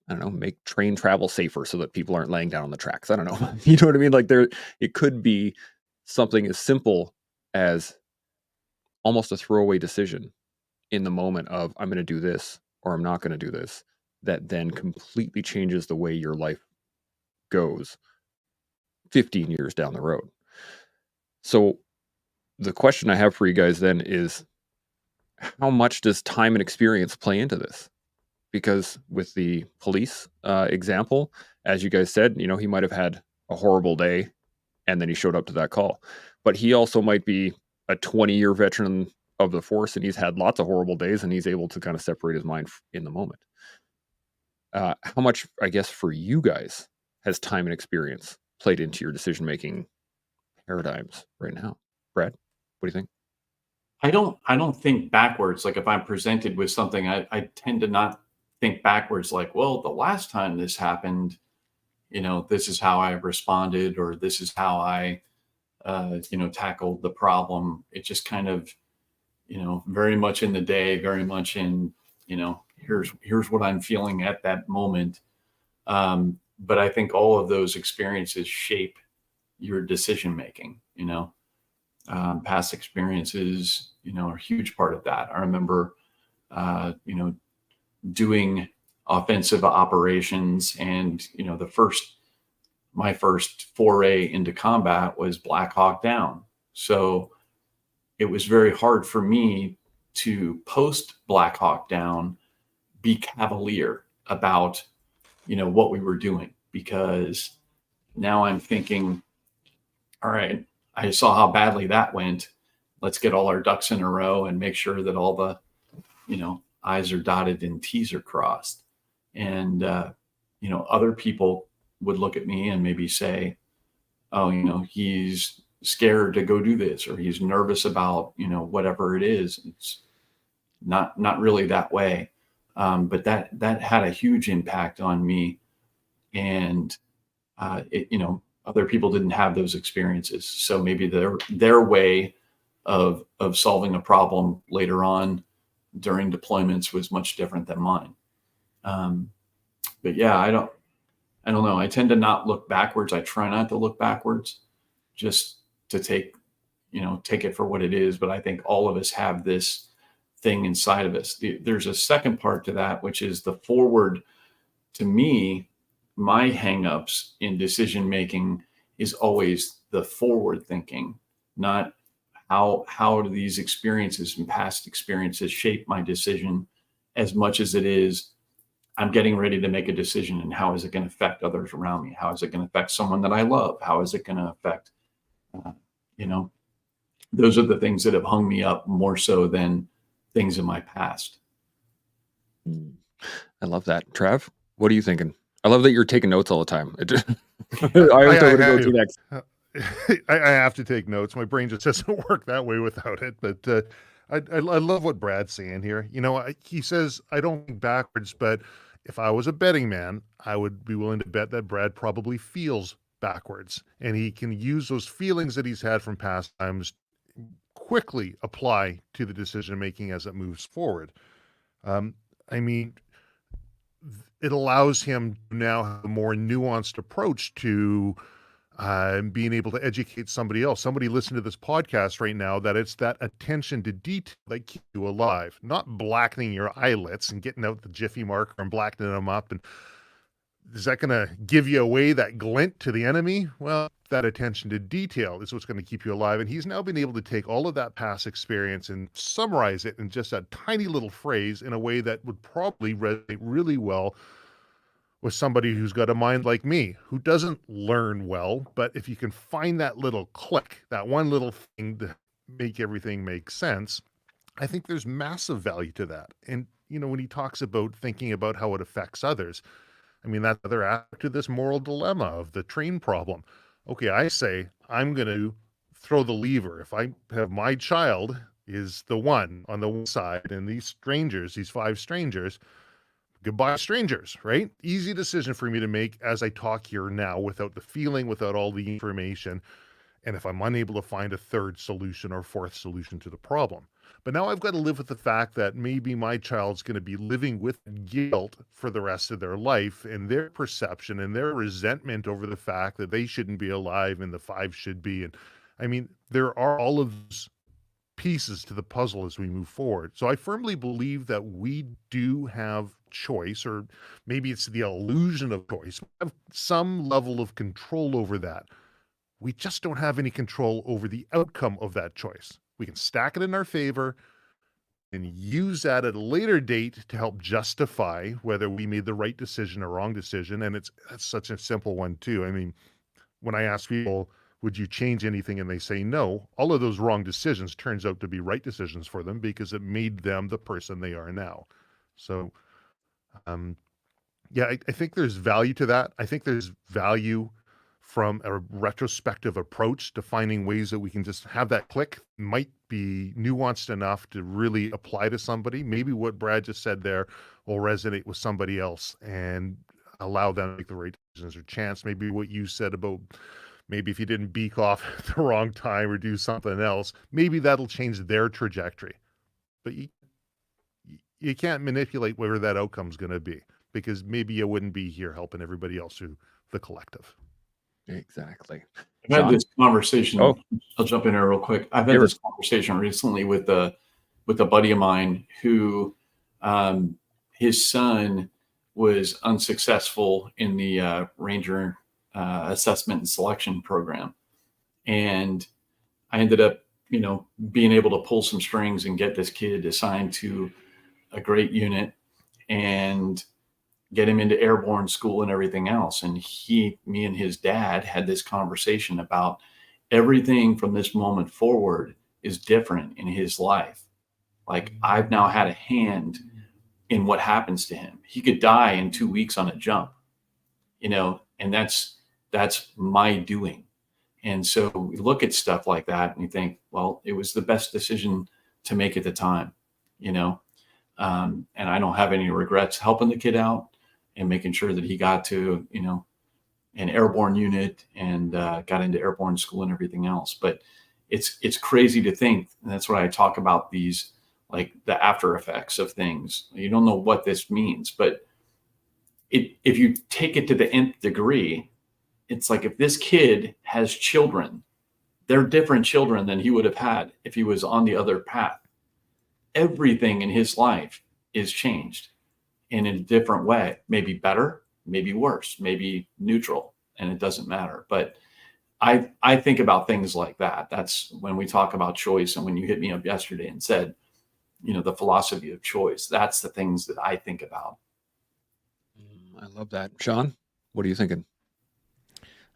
I don't know, make train travel safer so that people aren't laying down on the tracks. I don't know. You know what I mean? Like it could be something as simple as almost a throwaway decision in the moment of I'm going to do this or I'm not going to do this, that then completely changes the way your life goes 15 years down the road. So the question I have for you guys then is, how much does time and experience play into this? Because with the police example, as you guys said, you know, he might have had a horrible day and then he showed up to that call. But he also might be a 20-year veteran of the force and he's had lots of horrible days and he's able to kind of separate his mind in the moment. How much, I guess, for you guys has time and experience played into your decision-making paradigms right now? Brad, what do you think? I don't think backwards. Like if I'm presented with something, I tend to not think backwards. Like, well, the last time this happened, you know, this is how I responded, or this is how I, you know, tackled the problem. It just kind of, you know, very much in the day, very much in, you know, here's what I'm feeling at that moment. But I think all of those experiences shape your decision making. You know, past experiences, you know, are a huge part of that. I remember, you know, doing offensive operations, and you know, my first foray into combat was Black Hawk Down. So it was very hard for me to post Black Hawk Down be cavalier about, you know, what we were doing, because now I'm thinking, all right, I saw how badly that went. Let's get all our ducks in a row and make sure that all the, you know, I's are dotted and T's are crossed. And, you know, other people would look at me and maybe say, oh, you know, he's scared to go do this, or he's nervous about, you know, whatever it is. It's not really that way. But that had a huge impact on me. And, you know, other people didn't have those experiences. So maybe their way of solving a problem later on during deployments was much different than mine. But yeah, I don't know. I tend to not look backwards. I try not to look backwards, just to take it for what it is. But I think all of us have this thing inside of us. There's a second part to that, which is the forward. To me, my hangups in decision making is always the forward thinking, not how do these experiences and past experiences shape my decision, as much as it is I'm getting ready to make a decision, and how is it going to affect others around me? How is it going to affect someone that I love? How is it going to affect, you know, those are the things that have hung me up more so than things in my past. I love that. Trav, what are you thinking? I love that you're taking notes all the time. I always know what to go to next. I have to take notes. My brain just doesn't work that way without it. But I love what Brad's saying here. You know, he says, I don't think backwards, but if I was a betting man, I would be willing to bet that Brad probably feels backwards, and he can use those feelings that he's had from past times quickly apply to the decision making as it moves forward. I mean, it allows him to now have a more nuanced approach to being able to educate somebody else. Somebody listening to this podcast right now, that it's that attention to detail that keeps you alive, not blackening your eyelets and getting out the Jiffy marker and blackening them up. And is that going to give you away that glint to the enemy? Well, that attention to detail is what's going to keep you alive. And he's now been able to take all of that past experience and summarize it in just a tiny little phrase in a way that would probably resonate really well with somebody who's got a mind like me, who doesn't learn well. But if you can find that little click, that one little thing to make everything make sense, I think there's massive value to that. And, you know, when he talks about thinking about how it affects others, I mean, that's another aspect to this moral dilemma of the train problem. Okay, I say I'm going to throw the lever. If I have my child is the one on the one side, and these strangers, these 5 strangers, goodbye strangers, right? Easy decision for me to make as I talk here now without the feeling, without all the information. And if I'm unable to find a third solution or fourth solution to the problem. But now I've got to live with the fact that maybe my child's going to be living with guilt for the rest of their life, and their perception and their resentment over the fact that they shouldn't be alive and the five should be. And I mean, there are all of those pieces to the puzzle as we move forward. So I firmly believe that we do have choice, or maybe it's the illusion of choice. We have some level of control over that. We just don't have any control over the outcome of that choice. We can stack it in our favor and use that at a later date to help justify whether we made the right decision or wrong decision. And that's such a simple one too. I mean, when I ask people, would you change anything? And they say no, all of those wrong decisions turns out to be right decisions for them because it made them the person they are now. So, yeah, I think there's value to that. I think there's value from a retrospective approach to finding ways that we can just have that click. Might be nuanced enough to really apply to somebody. Maybe what Brad just said there will resonate with somebody else and allow them to make the right decisions, or chance. Maybe what you said about maybe if you didn't beak off at the wrong time or do something else, maybe that'll change their trajectory. But you can't manipulate where that outcome's going to be, because maybe you wouldn't be here helping everybody else through the collective. Exactly. I've had this conversation. Oh. I'll jump in here real quick. I've had this conversation recently with a buddy of mine who his son was unsuccessful in the Ranger assessment and selection program. And I ended up, being able to pull some strings and get this kid assigned to a great unit and get him into airborne school and everything else. And me and his dad had this conversation about everything from this moment forward is different in his life. Like, I've now had a hand in what happens to him. He could die in 2 weeks on a jump, and that's my doing. And so we look at stuff like that and you think, well, it was the best decision to make at the time, and I don't have any regrets helping the kid out and making sure that he got to, an airborne unit and got into airborne school and everything else. But it's crazy to think, and that's what I talk about, these, like, the after effects of things. You don't know what this means, but if you take it to the nth degree, it's like, if this kid has children, they're different children than he would have had if he was on the other path. Everything in his life is changed in a different way, maybe better, maybe worse, maybe neutral, and it doesn't matter. But I think about things like that. That's when we talk about choice. And when you hit me up yesterday and said, the philosophy of choice, that's the things that I think about. I love that. Sean, what are you thinking?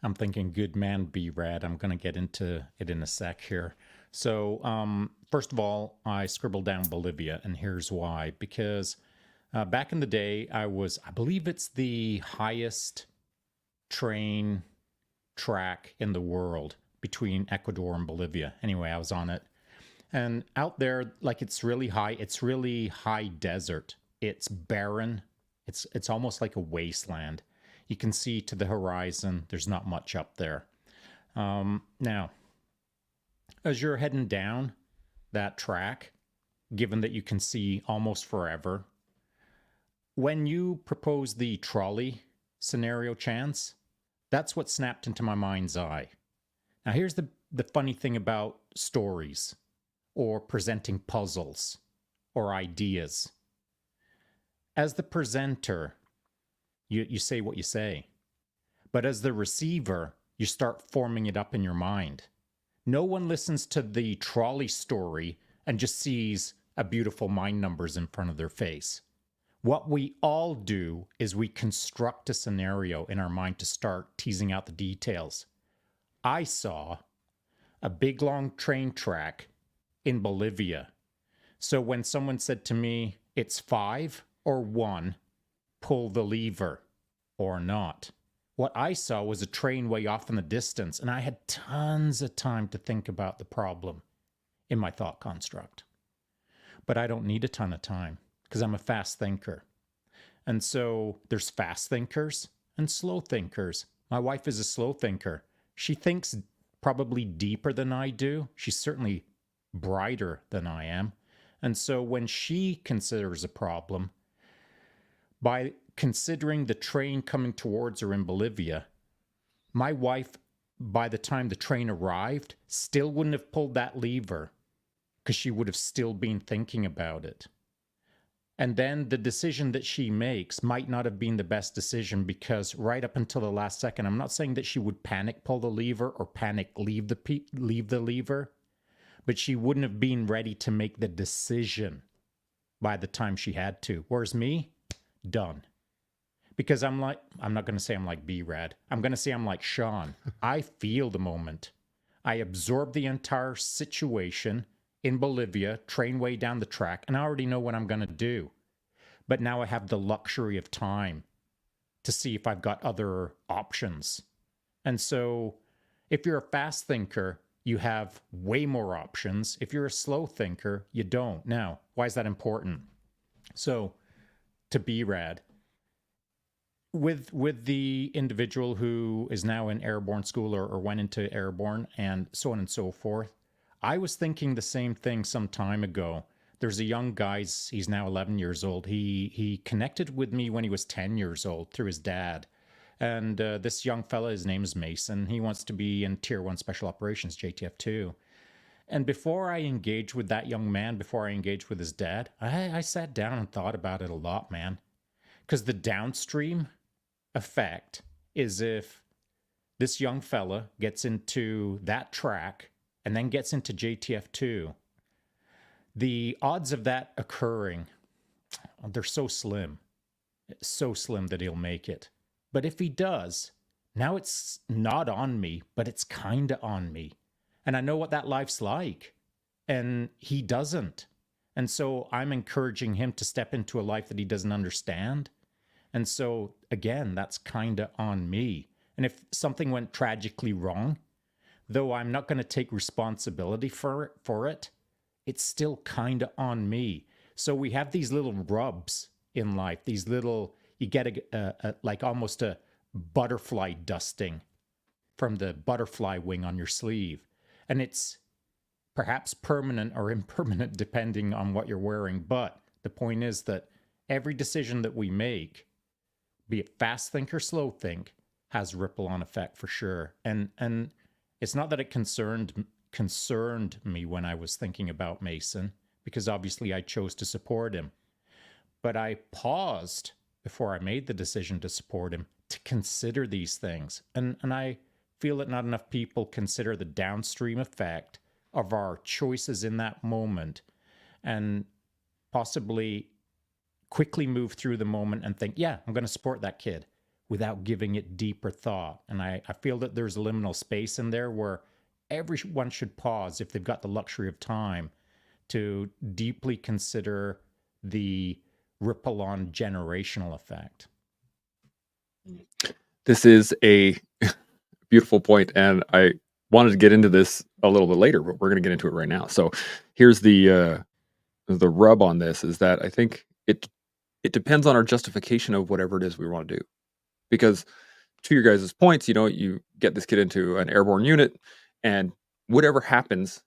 I'm thinking good man, be rad. I'm going to get into it in a sec here. So, first of all, I scribbled down Bolivia, and here's why. Because back in the day, I believe it's the highest train track in the world between Ecuador and Bolivia. Anyway, I was on it. And out there, like, it's really high desert. It's barren. It's almost like a wasteland. You can see to the horizon. There's not much up there. Now, as you're heading down that track, given that you can see almost forever, when you propose the trolley scenario, Chance, that's what snapped into my mind's eye. Now, here's the funny thing about stories or presenting puzzles or ideas. As the presenter, you say what you say. But as the receiver, you start forming it up in your mind. No one listens to the trolley story and just sees a beautiful mind numbers in front of their face. What we all do is we construct a scenario in our mind to start teasing out the details. I saw a big long train track in Bolivia. So when someone said to me, it's 5 or 1, pull the lever or not, what I saw was a train way off in the distance, and I had tons of time to think about the problem in my thought construct. But I don't need a ton of time because I'm a fast thinker. And so there's fast thinkers and slow thinkers. My wife is a slow thinker. She thinks probably deeper than I do. She's certainly brighter than I am. And so when she considers a problem, by considering the train coming towards her in Bolivia, my wife, by the time the train arrived, still wouldn't have pulled that lever because she would have still been thinking about it. And then the decision that she makes might not have been the best decision because right up until the last second, I'm not saying that she would panic pull the lever or panic leave the lever, but she wouldn't have been ready to make the decision by the time she had to. Whereas me, done. Because I'm not going to say I'm like B-Rad. I'm going to say I'm like Sean. I feel the moment. I absorb the entire situation in Bolivia, train way down the track, and I already know what I'm going to do. But now I have the luxury of time to see if I've got other options. And so if you're a fast thinker, you have way more options. If you're a slow thinker, you don't. Now, why is that important? So, to B-Rad, with the individual who is now in airborne school or went into airborne and so on and so forth, I was thinking the same thing some time ago. There's a young guy, he's now 11 years old. He connected with me when he was 10 years old through his dad. And this young fella, his name is Mason. He wants to be in Tier 1 Special Operations, JTF2. And before I engaged with that young man, before I engaged with his dad, I sat down and thought about it a lot, man. Because the downstream effect is if this young fella gets into that track and then gets into JTF2, the odds of that occurring, they're so slim. It's so slim that he'll make it. But if he does, now it's not on me, but it's kind of on me. And I know what that life's like. And he doesn't. And so I'm encouraging him to step into a life that he doesn't understand. And so, again, that's kind of on me. And if something went tragically wrong, though I'm not going to take responsibility for it, it's still kind of on me. So we have these little rubs in life, these little, you get like almost a butterfly dusting from the butterfly wing on your sleeve. And it's perhaps permanent or impermanent depending on what you're wearing. But the point is that every decision that we make, be it fast think or slow think, has ripple on effect for sure. And it's not that it concerned me when I was thinking about Mason, because obviously I chose to support him. But I paused before I made the decision to support him to consider these things. And I feel that not enough people consider the downstream effect of our choices in that moment and possibly quickly move through the moment and think, yeah, I'm going to support that kid without giving it deeper thought. And I feel that there's a liminal space in there where everyone should pause if they've got the luxury of time to deeply consider the ripple on generational effect. This is a beautiful point, and I wanted to get into this a little bit later, but we're going to get into it right now. So here's the rub on this is that I think it depends on our justification of whatever it is we want to do. Because to your guys' points, you get this kid into an airborne unit and whatever happens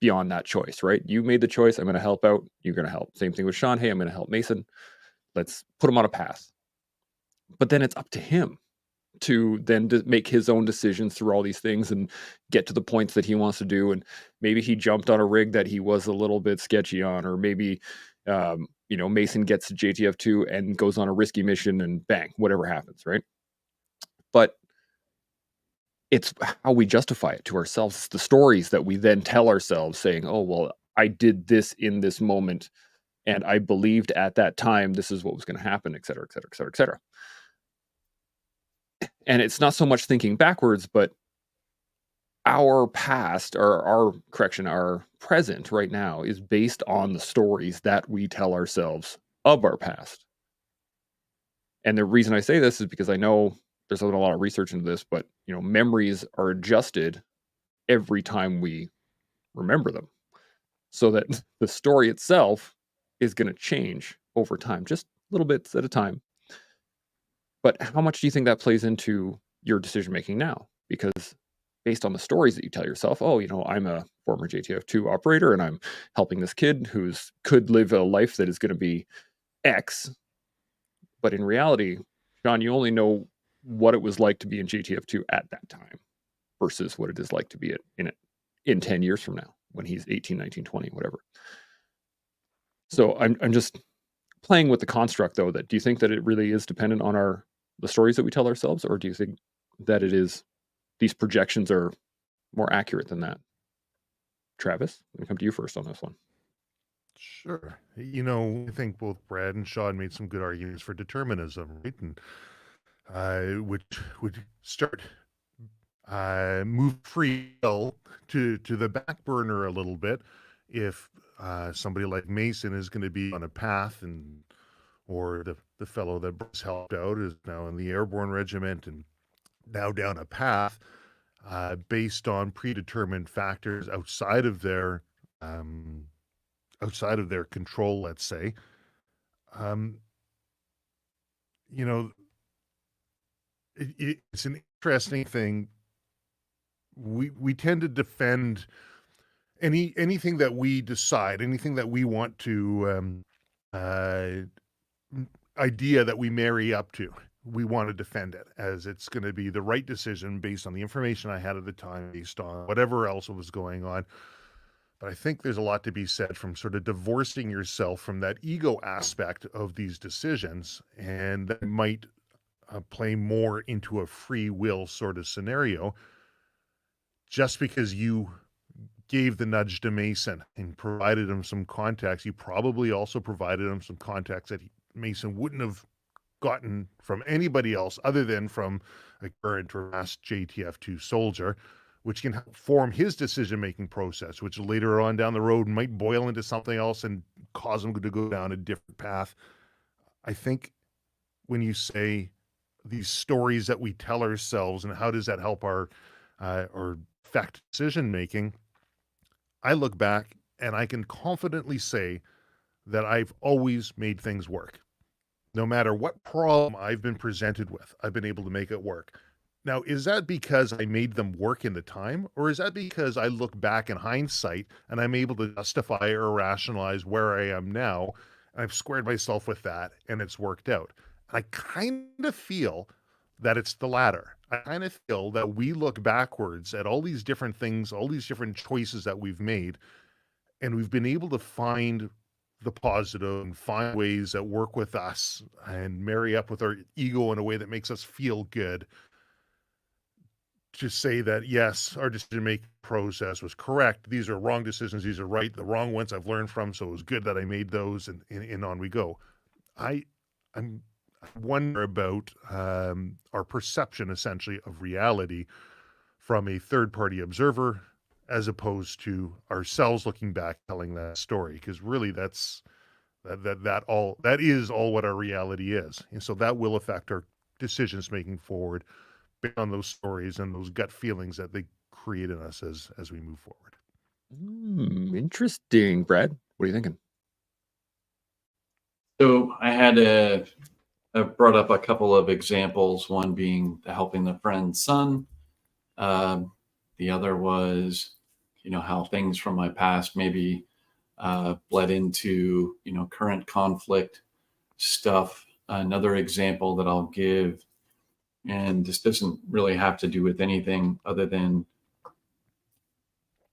beyond that choice, right? You made the choice. I'm going to help out. You're going to help. Same thing with Sean. Hey, I'm going to help Mason. Let's put him on a path. But then it's up to him to then make his own decisions through all these things and get to the points that he wants to do. And maybe he jumped on a rig that he was a little bit sketchy on, or maybe, Mason gets to JTF2 and goes on a risky mission and bang, whatever happens, right? But it's how we justify it to ourselves. It's the stories that we then tell ourselves saying, oh, well, I did this in this moment and I believed at that time this is what was going to happen, et cetera, et cetera, et cetera, et cetera. And it's not so much thinking backwards, but our past, or our present right now is based on the stories that we tell ourselves of our past. And the reason I say this is because I know there's been a lot of research into this, but memories are adjusted every time we remember them, so that the story itself is going to change over time, just little bits at a time. But how much do you think that plays into your decision making now? Because based on the stories that you tell yourself, oh, I'm a former JTF2 operator and I'm helping this kid who's could live a life that is going to be X. But in reality, Sean, you only know what it was like to be in JTF2 at that time versus what it is like to be in 10 years from now when he's 18, 19, 20, whatever. So I'm just playing with the construct, though, that do you think that it really is dependent on the stories that we tell ourselves, or do you think that it is these projections are more accurate than that? Travis, I'm going to come to you first on this one. Sure. I think both Brad and Sean made some good arguments for determinism, right? And which would start move free will to the back burner a little bit if somebody like Mason is going to be on a path, or the fellow that Bruce helped out is now in the Airborne Regiment and now down a path based on predetermined factors outside of their control, let's say. It's an interesting thing. We tend to defend anything that we decide, anything that we want to idea that we marry up to. We want to defend it as it's going to be the right decision based on the information I had at the time, based on whatever else was going on. But I think there's a lot to be said from sort of divorcing yourself from that ego aspect of these decisions, and that might play more into a free will sort of scenario. Just because you gave the nudge to Mason and provided him some contacts, you probably also provided him some contacts that Mason wouldn't have gotten from anybody else other than from a current or past JTF2 soldier, which can form his decision-making process, which later on down the road might boil into something else and cause him to go down a different path. I think when you say these stories that we tell ourselves and how does that help our or affect decision-making, I look back and I can confidently say that I've always made things work. No matter what problem I've been presented with, I've been able to make it work. Now, is that because I made them work in the time, or is that because I look back in hindsight and I'm able to justify or rationalize where I am now, and I've squared myself with that and it's worked out? And I kind of feel that it's the latter. I kind of feel that we look backwards at all these different things, all these different choices that we've made, and we've been able to find the positive and find ways that work with us and marry up with our ego in a way that makes us feel good to say that, yes, our decision-making process was correct. These are wrong decisions. These are right. The wrong ones I've learned from, so it was good that I made those, and on we go. I wonder about our perception, essentially, of reality from a third-party observer as opposed to ourselves looking back, telling that story, because really that is all what our reality is, and so that will affect our decisions making forward based on those stories and those gut feelings that they create in us as we move forward. Interesting, Brad. What are you thinking? So I brought up a couple of examples. One being the helping the friend's son. The other was, how things from my past maybe bled into, current conflict stuff. Another example that I'll give, and this doesn't really have to do with anything other than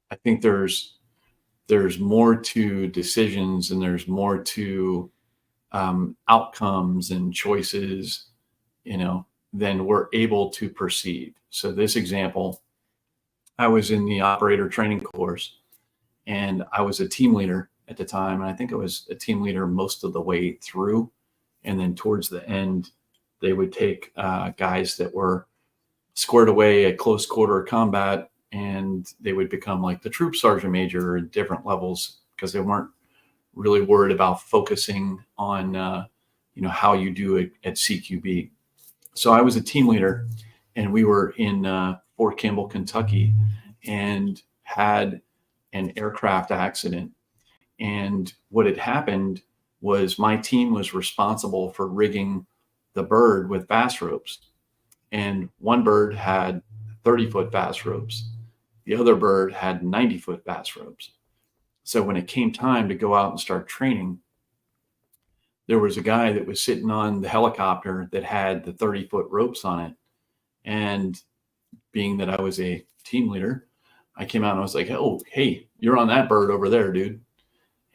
I think there's more to decisions and there's more to outcomes and choices, than we're able to perceive. So this example, I was in the operator training course and I was a team leader at the time. And I think I was a team leader most of the way through. And then towards the end, they would take guys that were squared away at close quarter combat, and they would become like the troop sergeant major at different levels because they weren't really worried about focusing on, how you do it at CQB. So I was a team leader, and we were in Fort Campbell, Kentucky, and had an aircraft accident. And what had happened was my team was responsible for rigging the bird with bass ropes. And one bird had 30-foot bass ropes. The other bird had 90-foot bass ropes. So when it came time to go out and start training, there was a guy that was sitting on the helicopter that had the 30-foot ropes on it. And being that I was a team leader, I came out and I was like, oh, hey, you're on that bird over there, dude.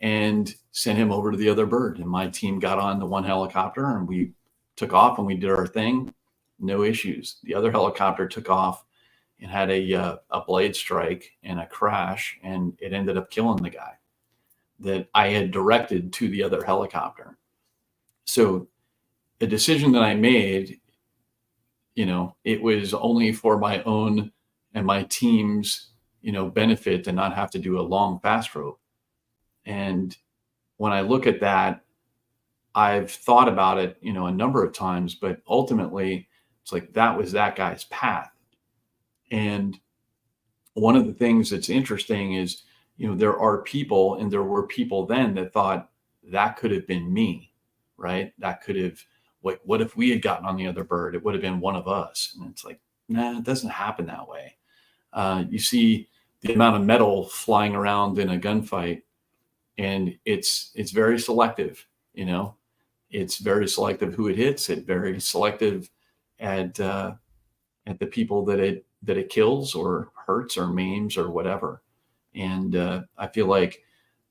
And sent him over to the other bird. And my team got on the one helicopter and we took off and we did our thing. No issues. The other helicopter took off and had a blade strike and a crash, and it ended up killing the guy that I had directed to the other helicopter. So a decision that I made, it was only for my own and my team's, benefit to not have to do a long fast rope. And when I look at that, I've thought about it, a number of times, but ultimately it's like that was that guy's path. And one of the things that's interesting is, there are people, and there were people then that thought that could have been me, right? That could have, what if we had gotten on the other bird? It would have been one of us. And it's like, nah, it doesn't happen that way. You see the amount of metal flying around in a gunfight, and it's very selective, it's very selective who it hits. It's very selective at the people that it kills or hurts or maims or whatever. And I feel like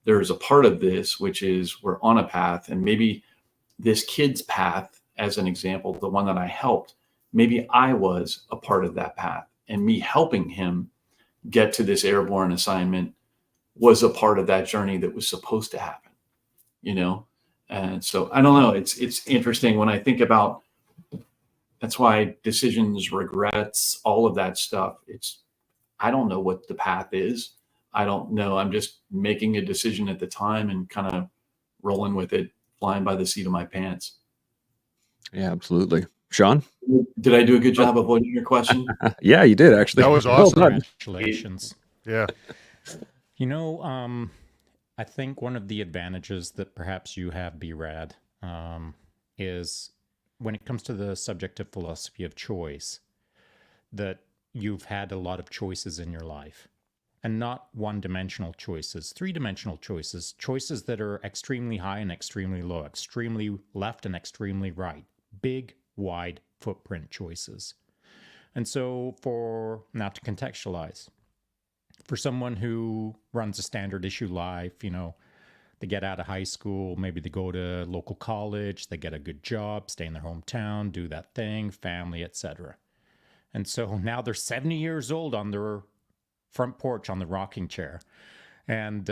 there's a part of this, which is we're on a path, and maybe this kid's path, as an example, the one that I helped, maybe I was a part of that path, and me helping him get to this airborne assignment was a part of that journey that was supposed to happen, And so I don't know, it's interesting when I think about, that's why decisions, regrets, all of that stuff, I don't know what the path is. I don't know. I'm just making a decision at the time and kind of rolling with it, flying by the seat of my pants. Yeah, absolutely. Sean? Did I do a good job avoiding your question? Yeah, you did, actually. That was awesome. Congratulations. Yeah. I think one of the advantages that perhaps you have, B-Rad, is when it comes to the subject of philosophy of choice, that you've had a lot of choices in your life, and not one-dimensional choices, three-dimensional choices, choices that are extremely high and extremely low, extremely left and extremely right, big, wide footprint choices. And so now to contextualize, for someone who runs a standard issue life, they get out of high school, maybe they go to local college, they get a good job, stay in their hometown, do that thing, family, etc. And so now they're 70 years old on their front porch on the rocking chair. And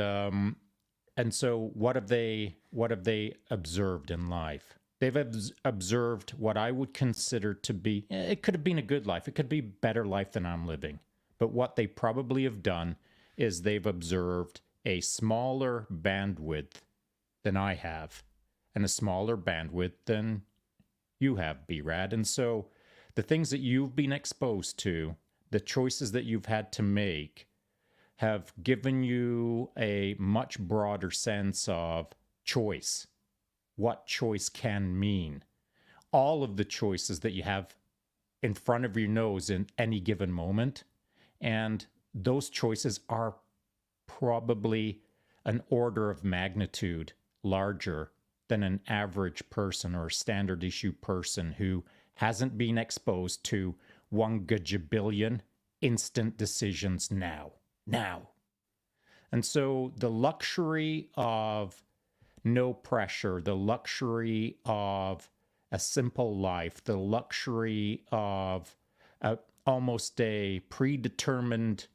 so what have they observed in life? They've observed what I would consider to be, it could have been a good life. It could be a better life than I'm living. But what they probably have done is they've observed a smaller bandwidth than I have, and a smaller bandwidth than you have, B-Rad. And so the things that you've been exposed to, the choices that you've had to make, have given you a much broader sense of choice, what choice can mean. All of the choices that you have in front of your nose in any given moment, and those choices are probably an order of magnitude larger than an average person or a standard issue person who hasn't been exposed to 1 gajabillion instant decisions now. And so the luxury of no pressure, the luxury of a simple life, the luxury of almost a predetermined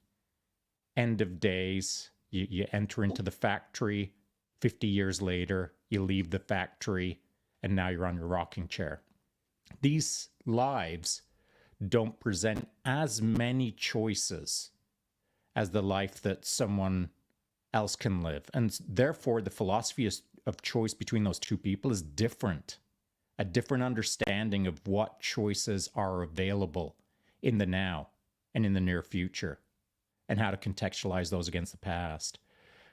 end of days. You enter into the factory, 50 years later, you leave the factory, and now you're on your rocking chair. These lives don't present as many choices as the life that someone else can live. And therefore, the philosophy of choice between those two people is different. A different understanding of what choices are available in the now and in the near future, and how to contextualize those against the past.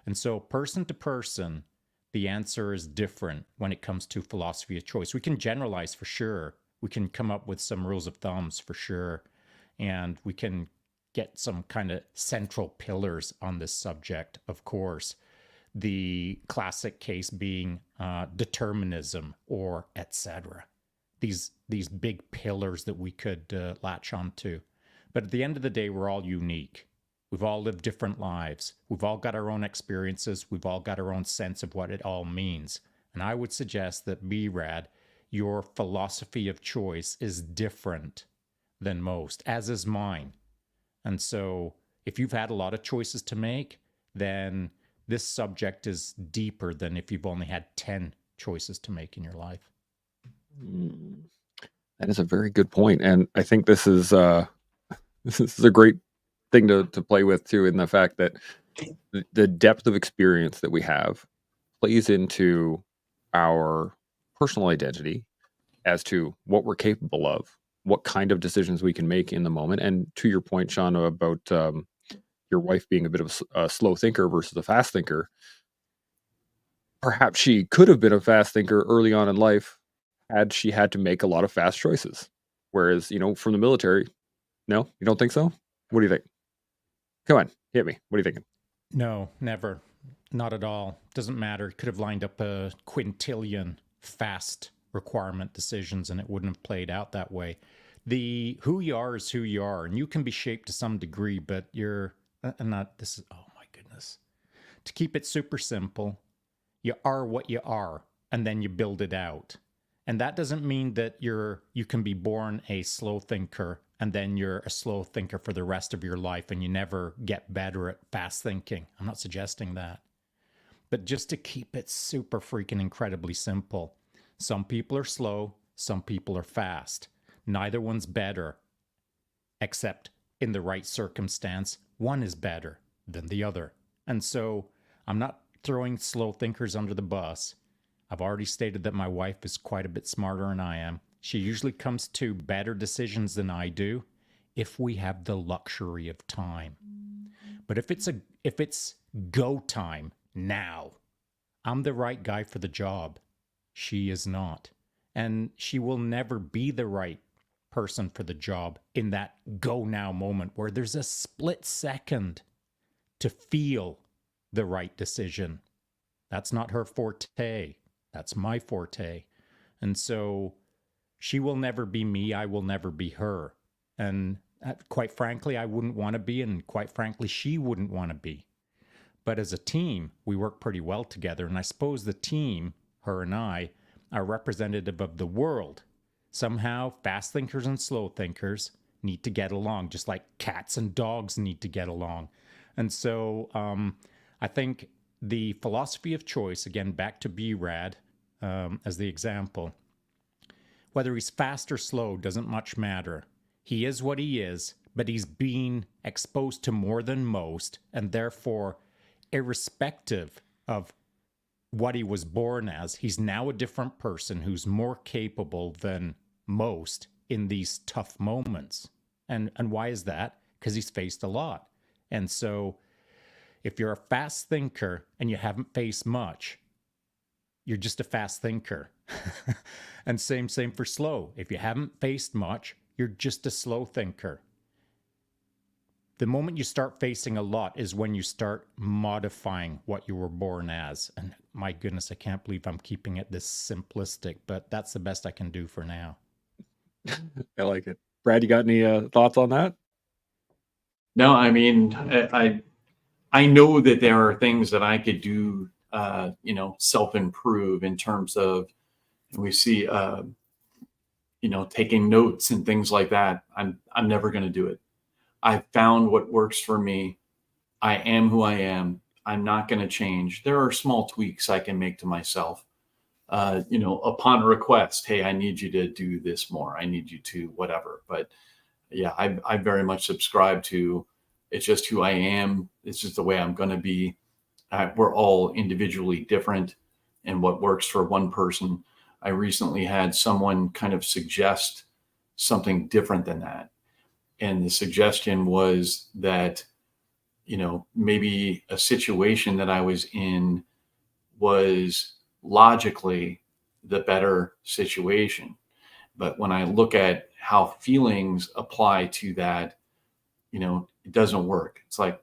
And so person to person, the answer is different when it comes to philosophy of choice. We can generalize for sure. We can come up with some rules of thumbs for sure. And we can get some kind of central pillars on this subject, of course. The classic case being determinism or etc. These big pillars that we could latch onto. But at the end of the day, we're all unique. We've all lived different lives. We've all got our own experiences. We've all got our own sense of what it all means. And I would suggest that BRAD, your philosophy of choice is different than most, as is mine. And so if you've had a lot of choices to make, then this subject is deeper than if you've only had 10 choices to make in your life. That is a very good point. And I think this is a great thing to play with too, in the fact that the depth of experience that we have plays into our personal identity as to what we're capable of, what kind of decisions we can make in the moment. And to your point, Sean, about your wife being a bit of a slow thinker versus a fast thinker, perhaps she could have been a fast thinker early on in life had she had to make a lot of fast choices. Whereas, from the military, no, you don't think so? What do you think? Come on, hit me. What are you thinking? No, never. Not at all. Doesn't matter. Could have lined up a quintillion fast requirement decisions and it wouldn't have played out that way. The who you are is who you are, and you can be shaped to some degree, but you're not. This is, oh my goodness. To keep it super simple, you are what you are, and then you build it out. And that doesn't mean that you can be born a slow thinker and then you're a slow thinker for the rest of your life and you never get better at fast thinking. I'm not suggesting that. But just to keep it super freaking incredibly simple, some people are slow, some people are fast. Neither one's better, except in the right circumstance, one is better than the other. And so I'm not throwing slow thinkers under the bus. I've already stated that my wife is quite a bit smarter than I am. She usually comes to better decisions than I do if we have the luxury of time. But if it's go time now, I'm the right guy for the job. She is not. And she will never be the right person for the job in that go now moment where there's a split second to feel the right decision. That's not her forte. That's my forte. And so she will never be me. I will never be her. And quite frankly, I wouldn't want to be. And quite frankly, she wouldn't want to be. But as a team, we work pretty well together. And I suppose the team, her and I, are representative of the world. Somehow, fast thinkers and slow thinkers need to get along, just like cats and dogs need to get along. And so I think the philosophy of choice, again, back to BRAD as the example, whether he's fast or slow doesn't much matter. He is what he is, but he's being exposed to more than most, and therefore, irrespective of what he was born as, he's now a different person who's more capable than most in these tough moments. And why is that? Because he's faced a lot. And so if you're a fast thinker and you haven't faced much, you're just a fast thinker. And same for slow. If you haven't faced much, you're just a slow thinker. The moment you start facing a lot is when you start modifying what you were born as. And my goodness, I can't believe I'm keeping it this simplistic, but that's the best I can do for now. I like it. Brad, you got any thoughts on that? No, I mean, I know that there are things that I could do, self-improve in terms of, we see, taking notes and things like that. I'm never going to do it. I found what works for me. I am who I am. I'm not going to change. There are small tweaks I can make to myself. Upon request, hey, I need you to do this more. I need you to whatever. But yeah, I very much subscribe to it's just who I am. It's just the way I'm going to be. We're all individually different, and what works for one person. I recently had someone kind of suggest something different than that. And the suggestion was that, maybe a situation that I was in was logically the better situation. But when I look at how feelings apply to that, it doesn't work. It's like,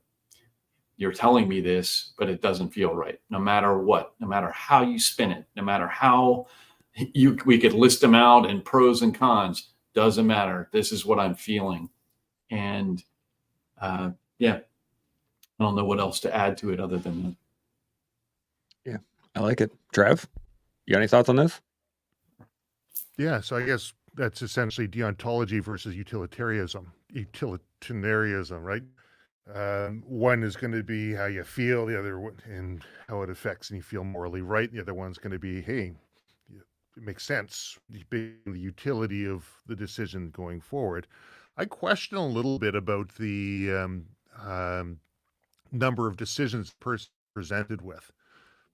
you're telling me this, but it doesn't feel right. No matter what, no matter how you spin it, no matter how we could list them out in pros and cons, doesn't matter. This is what I'm feeling. And yeah, I don't know what else to add to it other than that. Yeah, I like it. Trev, you got any thoughts on this? Yeah, so I guess that's essentially deontology versus utilitarianism, right? One is going to be how you feel, the other and how it affects and you feel morally right. The other one's going to be, hey, it makes sense, the utility of the decision going forward. I question a little bit about the number of decisions a person presented with,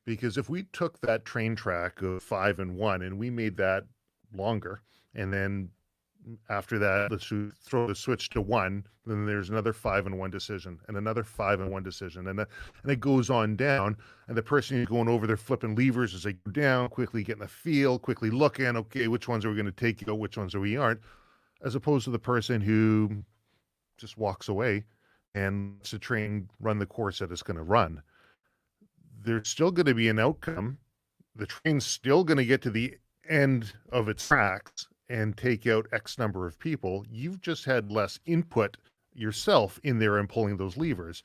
because if we took that train track of 5 and 1 and we made that longer, and then after that, let's throw the switch to 1, then there's another 5 and 1 decision, and another 5 and 1 decision, and it goes on down. And the person who's going over there flipping levers as they go down, quickly getting the feel, quickly looking, okay, which ones are we going to take, which ones are we aren't, as opposed to the person who just walks away and lets the train run the course that it's going to run. There's still going to be an outcome. The train's still going to get to the end of its tracks and take out X number of people. You've just had less input yourself in there and pulling those levers.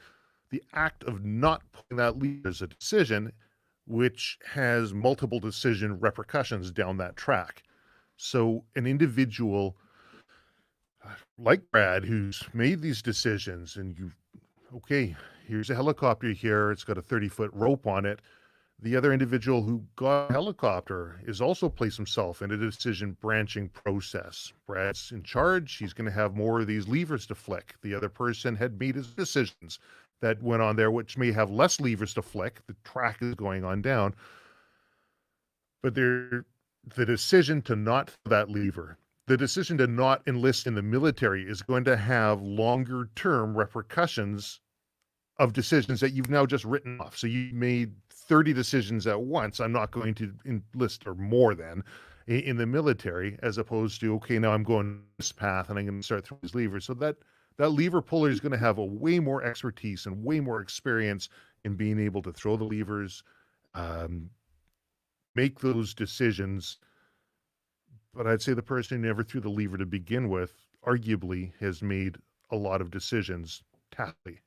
The act of not pulling that lever is a decision which has multiple decision repercussions down that track. So an individual like Brad, who's made these decisions, and okay, here's a helicopter here, it's got a 30-foot rope on it. The other individual who got a helicopter is also placed himself in a decision branching process. Brad's in charge. He's going to have more of these levers to flick. The other person had made his decisions that went on there, which may have less levers to flick. The track is going on down. But the decision to not that lever, the decision to not enlist in the military is going to have longer term repercussions of decisions that you've now just written off. So you made 30 decisions at once. I'm not going to enlist, or more than, in the military, as opposed to, okay, now I'm going this path and I'm going to start throwing these levers. So that lever puller is going to have a way more expertise and way more experience in being able to throw the levers, make those decisions. But I'd say the person who never threw the lever to begin with arguably has made a lot of decisions tactfully.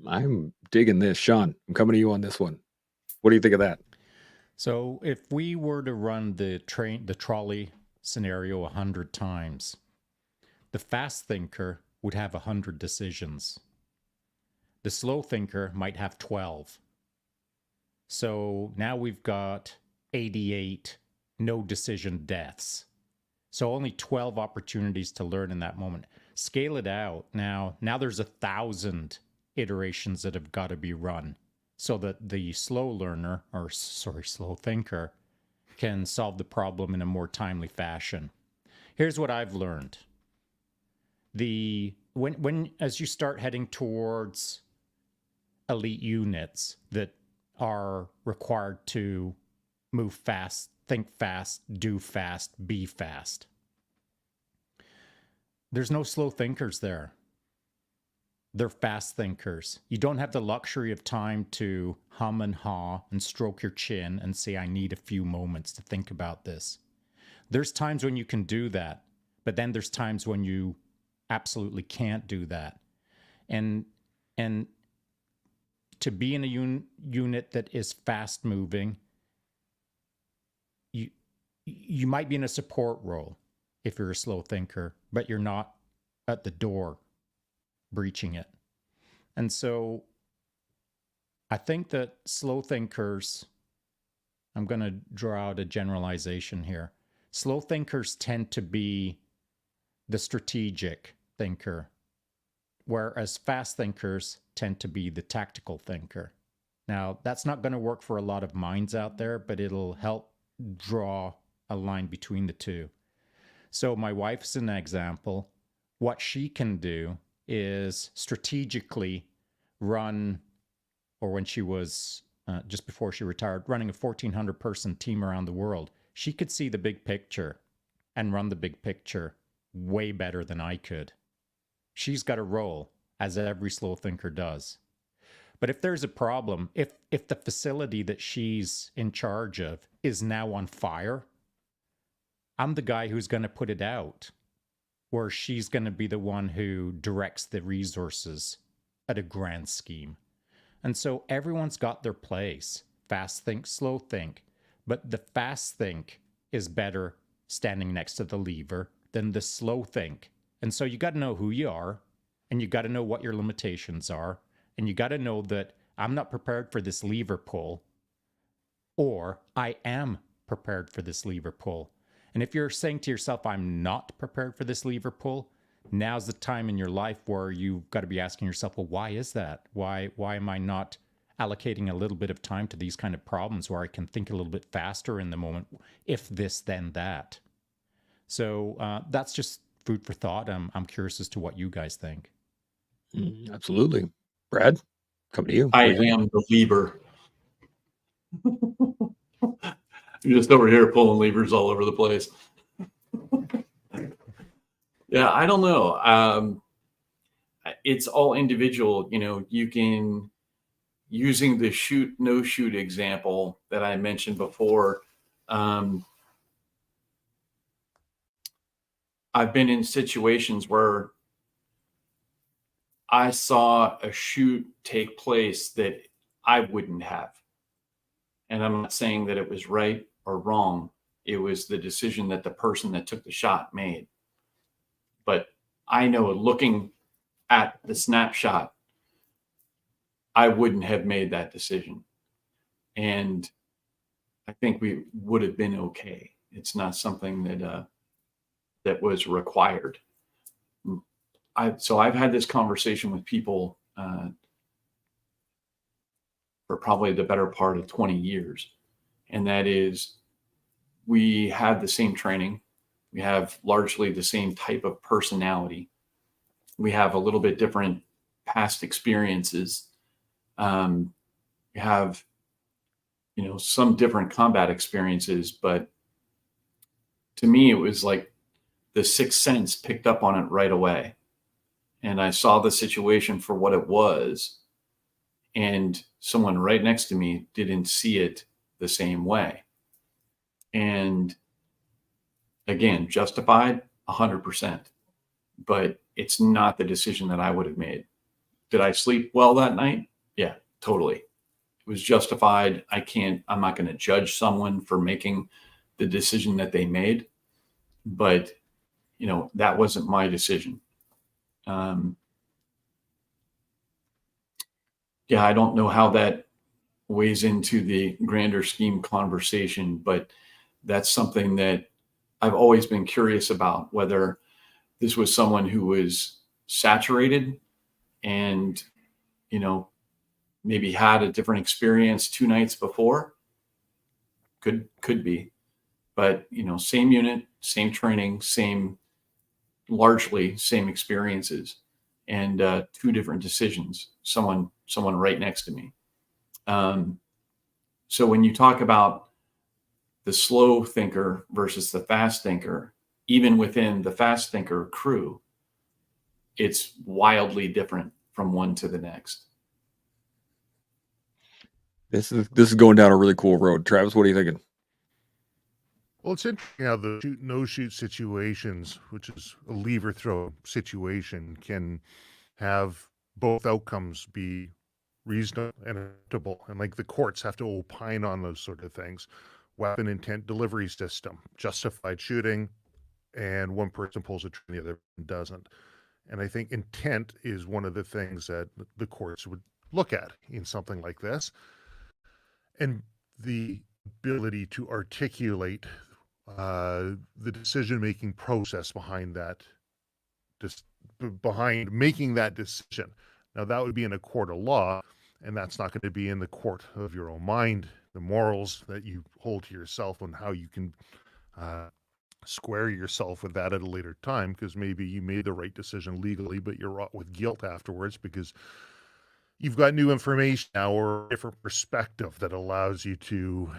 I'm digging this. Sean, I'm coming to you on this one. What do you think of that? So if we were to run the trolley scenario 100 times, the fast thinker would have 100 decisions. The slow thinker might have 12. So now we've got 88 no decision deaths. So only 12 opportunities to learn in that moment. Scale it out. Now there's 1,000 iterations that have got to be run so that the slow thinker can solve the problem in a more timely fashion. Here's what I've learned. When as you start heading towards elite units that are required to move fast, think fast, do fast, be fast, there's no slow thinkers there. They're fast thinkers. You don't have the luxury of time to hum and haw and stroke your chin and say, I need a few moments to think about this. There's times when you can do that, but then there's times when you absolutely can't do that. And to be in a unit that is fast moving, you might be in a support role if you're a slow thinker, but you're not at the door breaching it. And so I think that slow thinkers, I'm going to draw out a generalization here. Slow thinkers tend to be the strategic thinker, whereas fast thinkers tend to be the tactical thinker. Now, that's not going to work for a lot of minds out there, but it'll help draw a line between the two. So my wife's an example. What she can do is strategically run or when she was just before she retired, running a 1,400 person team around the world, she could see the big picture and run the big picture way better than I could. She's got a role, as every slow thinker does. But if there's a problem, if the facility that she's in charge of is now on fire, I'm the guy who's going to put it out, where she's going to be the one who directs the resources at a grand scheme. And so everyone's got their place. Fast think, slow think. But the fast think is better standing next to the lever than the slow think. And so you got to know who you are, and you got to know what your limitations are, and you got to know that I'm not prepared for this lever pull, or I am prepared for this lever pull. And if you're saying to yourself, I'm not prepared for this lever pull, now's the time in your life where you've got to be asking yourself, well, why is that? Why am I not allocating a little bit of time to these kind of problems where I can think a little bit faster in the moment? If this, then that. So that's just food for thought. I'm curious as to what you guys think. Absolutely. Brad, come to you. I am the lever. You're just over here pulling levers all over the place. Yeah, I don't know. It's all individual. You know, you can, using the shoot, no shoot example that I mentioned before, I've been in situations where I saw a shoot take place that I wouldn't have. And I'm not saying that it was right or wrong. It was the decision that the person that took the shot made. But I know, looking at the snapshot, I wouldn't have made that decision. And I think we would have been okay. It's not something that was required. So I've had this conversation with people for probably the better part of 20 years. And that is, we have the same training. We have largely the same type of personality. We have a little bit different past experiences. We have, some different combat experiences, but to me, it was like the sixth sense picked up on it right away. And I saw the situation for what it was. And someone right next to me didn't see it the same way. And again, justified 100%, but it's not the decision that I would have made. Did I sleep well that night? Yeah, totally. It was justified. I'm not going to judge someone for making the decision that they made, but that wasn't my decision. Yeah, I don't know how that weighs into the grander scheme conversation, but that's something that I've always been curious about, whether this was someone who was saturated and, maybe had a different experience 2 nights before. Could be, but, same unit, same training, largely same experiences, and 2 different decisions, someone right next to me. So when you talk about the slow thinker versus the fast thinker, even within the fast thinker crew, it's wildly different from one to the next. This is going down a really cool road. Travis, what are you thinking? Well, it's interesting how the shoot, no shoot situations, which is a lever throw situation, can have both outcomes be reasonable and acceptable. And like the courts have to opine on those sort of things. Weapon intent delivery system, justified shooting, and one person pulls a trigger, the other doesn't. And I think intent is one of the things that the courts would look at in something like this. And the ability to articulate the decision-making process behind that, behind making that decision. Now, that would be in a court of law, and that's not going to be in the court of your own mind, the morals that you hold to yourself and how you can square yourself with that at a later time, because maybe you made the right decision legally, but you're wrought with guilt afterwards because you've got new information now or a different perspective that allows you to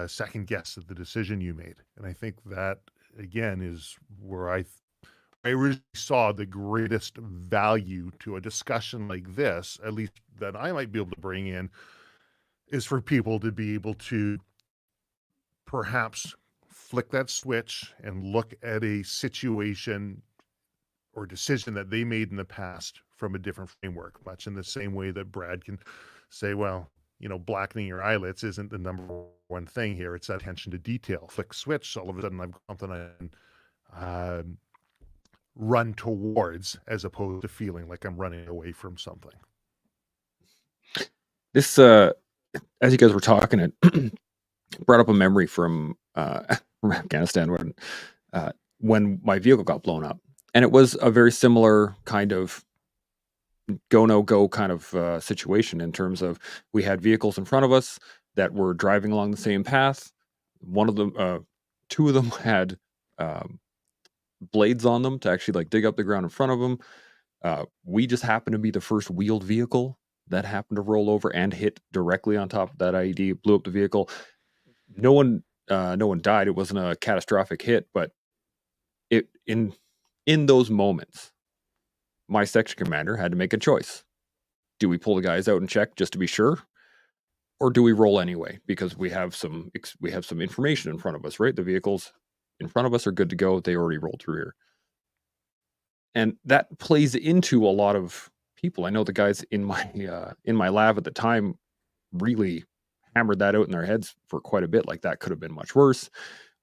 second guess the decision you made. And I think that, again, is where I really saw the greatest value to a discussion like this, at least that I might be able to bring in, is for people to be able to perhaps flick that switch and look at a situation or decision that they made in the past from a different framework, much in the same way that Brad can say, well, blackening your eyelids isn't the number one thing here. It's that attention to detail. Flick switch, all of a sudden I've got something I can run towards, as opposed to feeling like I'm running away from something. This, as you guys were talking, it brought up a memory from Afghanistan when my vehicle got blown up. And it was a very similar kind of go, no go kind of situation, in terms of we had vehicles in front of us that were driving along the same path. One of them, two of them had blades on them to actually like dig up the ground in front of them. We just happened to be the first wheeled vehicle that happened to roll over and hit directly on top of that IED, blew up the vehicle. No one died. It wasn't a catastrophic hit, but in those moments, my section commander had to make a choice. Do we pull the guys out and check just to be sure? Or do we roll anyway? Because we have some information in front of us, right? The vehicles in front of us are good to go. They already rolled through here. And that plays into a lot of people. I know the guys in my lab at the time really hammered that out in their heads for quite a bit. Like, that could have been much worse.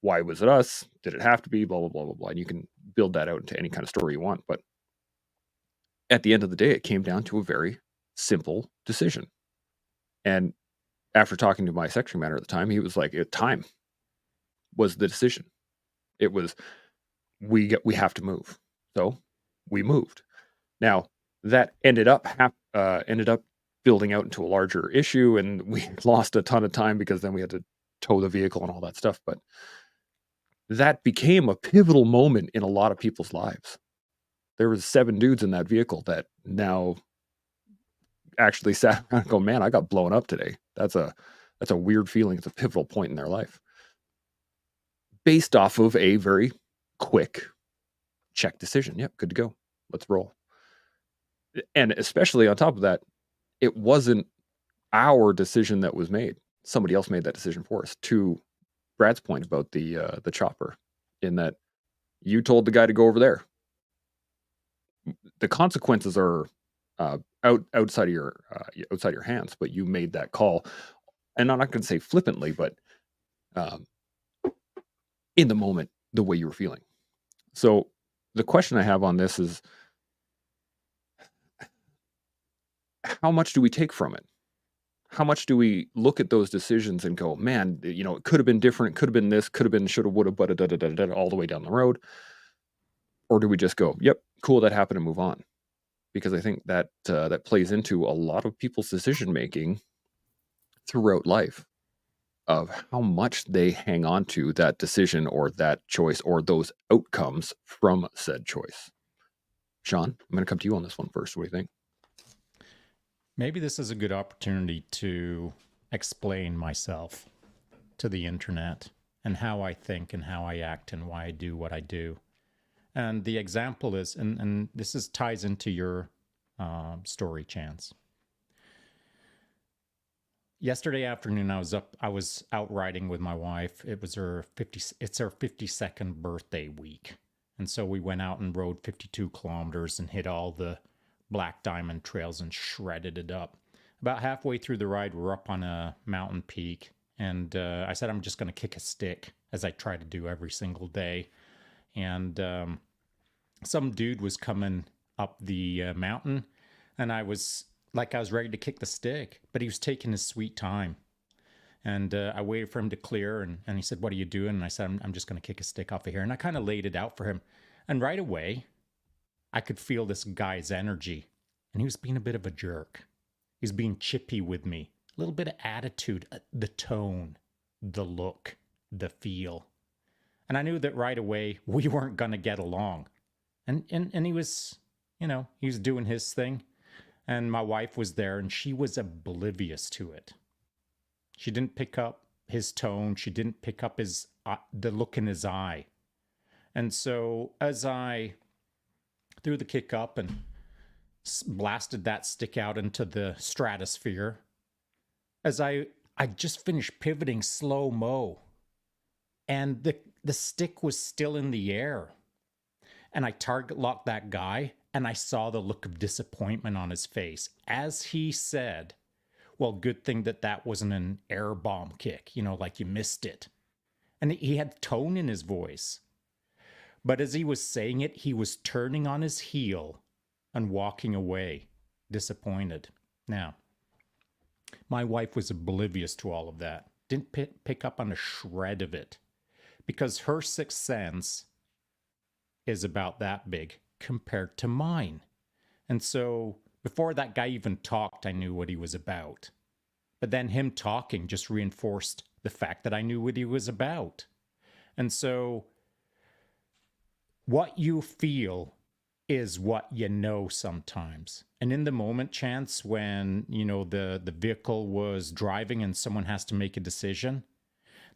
Why was it us? Did it have to be? Blah, blah, blah, blah, blah. And you can build that out into any kind of story you want. But at the end of the day, it came down to a very simple decision. And after talking to my section commander at the time, he was like, time was the decision. It was, we have to move. So we moved. Now, that ended up building out into a larger issue, and we lost a ton of time because then we had to tow the vehicle and all that stuff. But that became a pivotal moment in a lot of people's lives. There was 7 dudes in that vehicle that now actually sat around and go, man, I got blown up today. That's a weird feeling. It's a pivotal point in their life, based off of a very quick check decision. Yep, good to go. Let's roll. And especially on top of that, it wasn't our decision that was made. Somebody else made that decision for us. To Brad's point about the chopper, in that you told the guy to go over there. The consequences are outside of your hands, but you made that call. And I'm not going to say flippantly, but in the moment, the way you were feeling. So the question I have on this is, how much do we take from it? How much do we look at those decisions and go, man, it could have been different, it could have been this, could have been shoulda, woulda, but all the way down the road? Or do we just go, yep, cool, that happened, and move on? Because I think that that plays into a lot of people's decision making throughout life, of how much they hang on to that decision or that choice or those outcomes from said choice. Sean, I'm going to come to you on this one first. What do you think? Maybe this is a good opportunity to explain myself to the internet, and how I think and how I act and why I do what I do. And the example is, and this ties into your story, Chance. Yesterday afternoon, I was out riding with my wife. It's her 52nd birthday week. And so we went out and rode 52 kilometers and hit all the Black Diamond trails and shredded it up. About halfway through the ride, we're up on a mountain peak. And I said, I'm just going to kick a stick, as I try to do every single day. And some dude was coming up the mountain, and I was ready to kick the stick, but he was taking his sweet time. And I waited for him to clear, and he said, what are you doing? And I said, I'm just going to kick a stick off of here. And I kind of laid it out for him. And right away, I could feel this guy's energy, and he was being a bit of a jerk. He was being chippy with me. A little bit of attitude, the tone, the look, the feel. And I knew that right away we weren't going to get along. And he was, he was doing his thing. And my wife was there, and she was oblivious to it. She didn't pick up his tone. She didn't pick up the look in his eye. And so as I threw the kick up and blasted that stick out into the stratosphere, as I just finished pivoting slow-mo, and the stick was still in the air. And I target locked that guy, and I saw the look of disappointment on his face as he said, well, good thing that wasn't an air bomb kick, like you missed it. And he had tone in his voice. But as he was saying it, he was turning on his heel and walking away, disappointed. Now, my wife was oblivious to all of that, didn't pick up on a shred of it, because her sixth sense is about that big compared to mine. And so before that guy even talked, I knew what he was about. But then him talking just reinforced the fact that I knew what he was about. And so what you feel is what you know sometimes. And in the moment, Chance, when, the vehicle was driving and someone has to make a decision,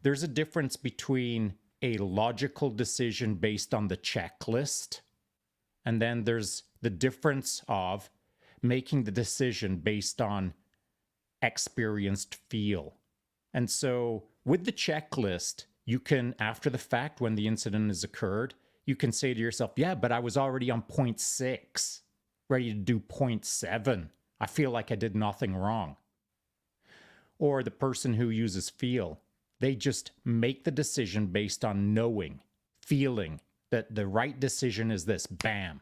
there's a difference between a logical decision based on the checklist, and then there's the difference of making the decision based on experienced feel. And so with the checklist, you can, after the fact, when the incident has occurred, you can say to yourself, yeah, but I was already on 0.6, ready to do 0.7. I feel like I did nothing wrong. Or the person who uses feel, they just make the decision based on knowing, feeling that the right decision is this, bam.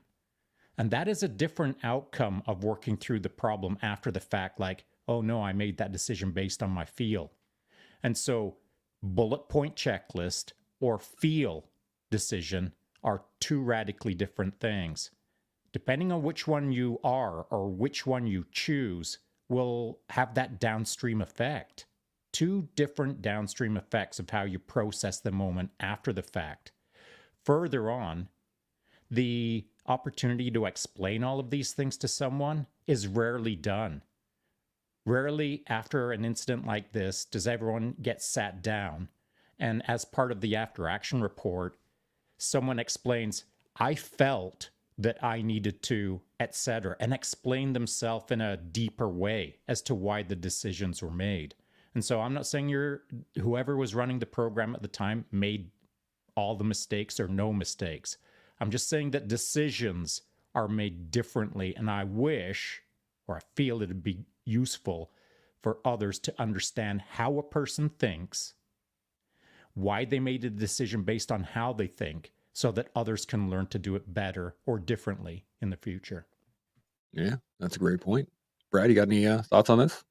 And that is a different outcome of working through the problem after the fact, like, oh no, I made that decision based on my feel. And so bullet point checklist or feel decision are two radically different things. Depending on which one you are or which one you choose will have that downstream effect. Two different downstream effects of how you process the moment after the fact. Further on, the opportunity to explain all of these things to someone is rarely done. Rarely after an incident like this does everyone get sat down, and as part of the after action report, someone explains, I felt that I needed to, etc., and explain themselves in a deeper way as to why the decisions were made. And so I'm not saying whoever was running the program at the time made all the mistakes or no mistakes. I'm just saying that decisions are made differently, and I wish, or I feel it'd be useful for others to understand how a person thinks, why they made a decision based on how they think, so that others can learn to do it better or differently in the future. Yeah, that's a great point. Brad, you got any thoughts on this?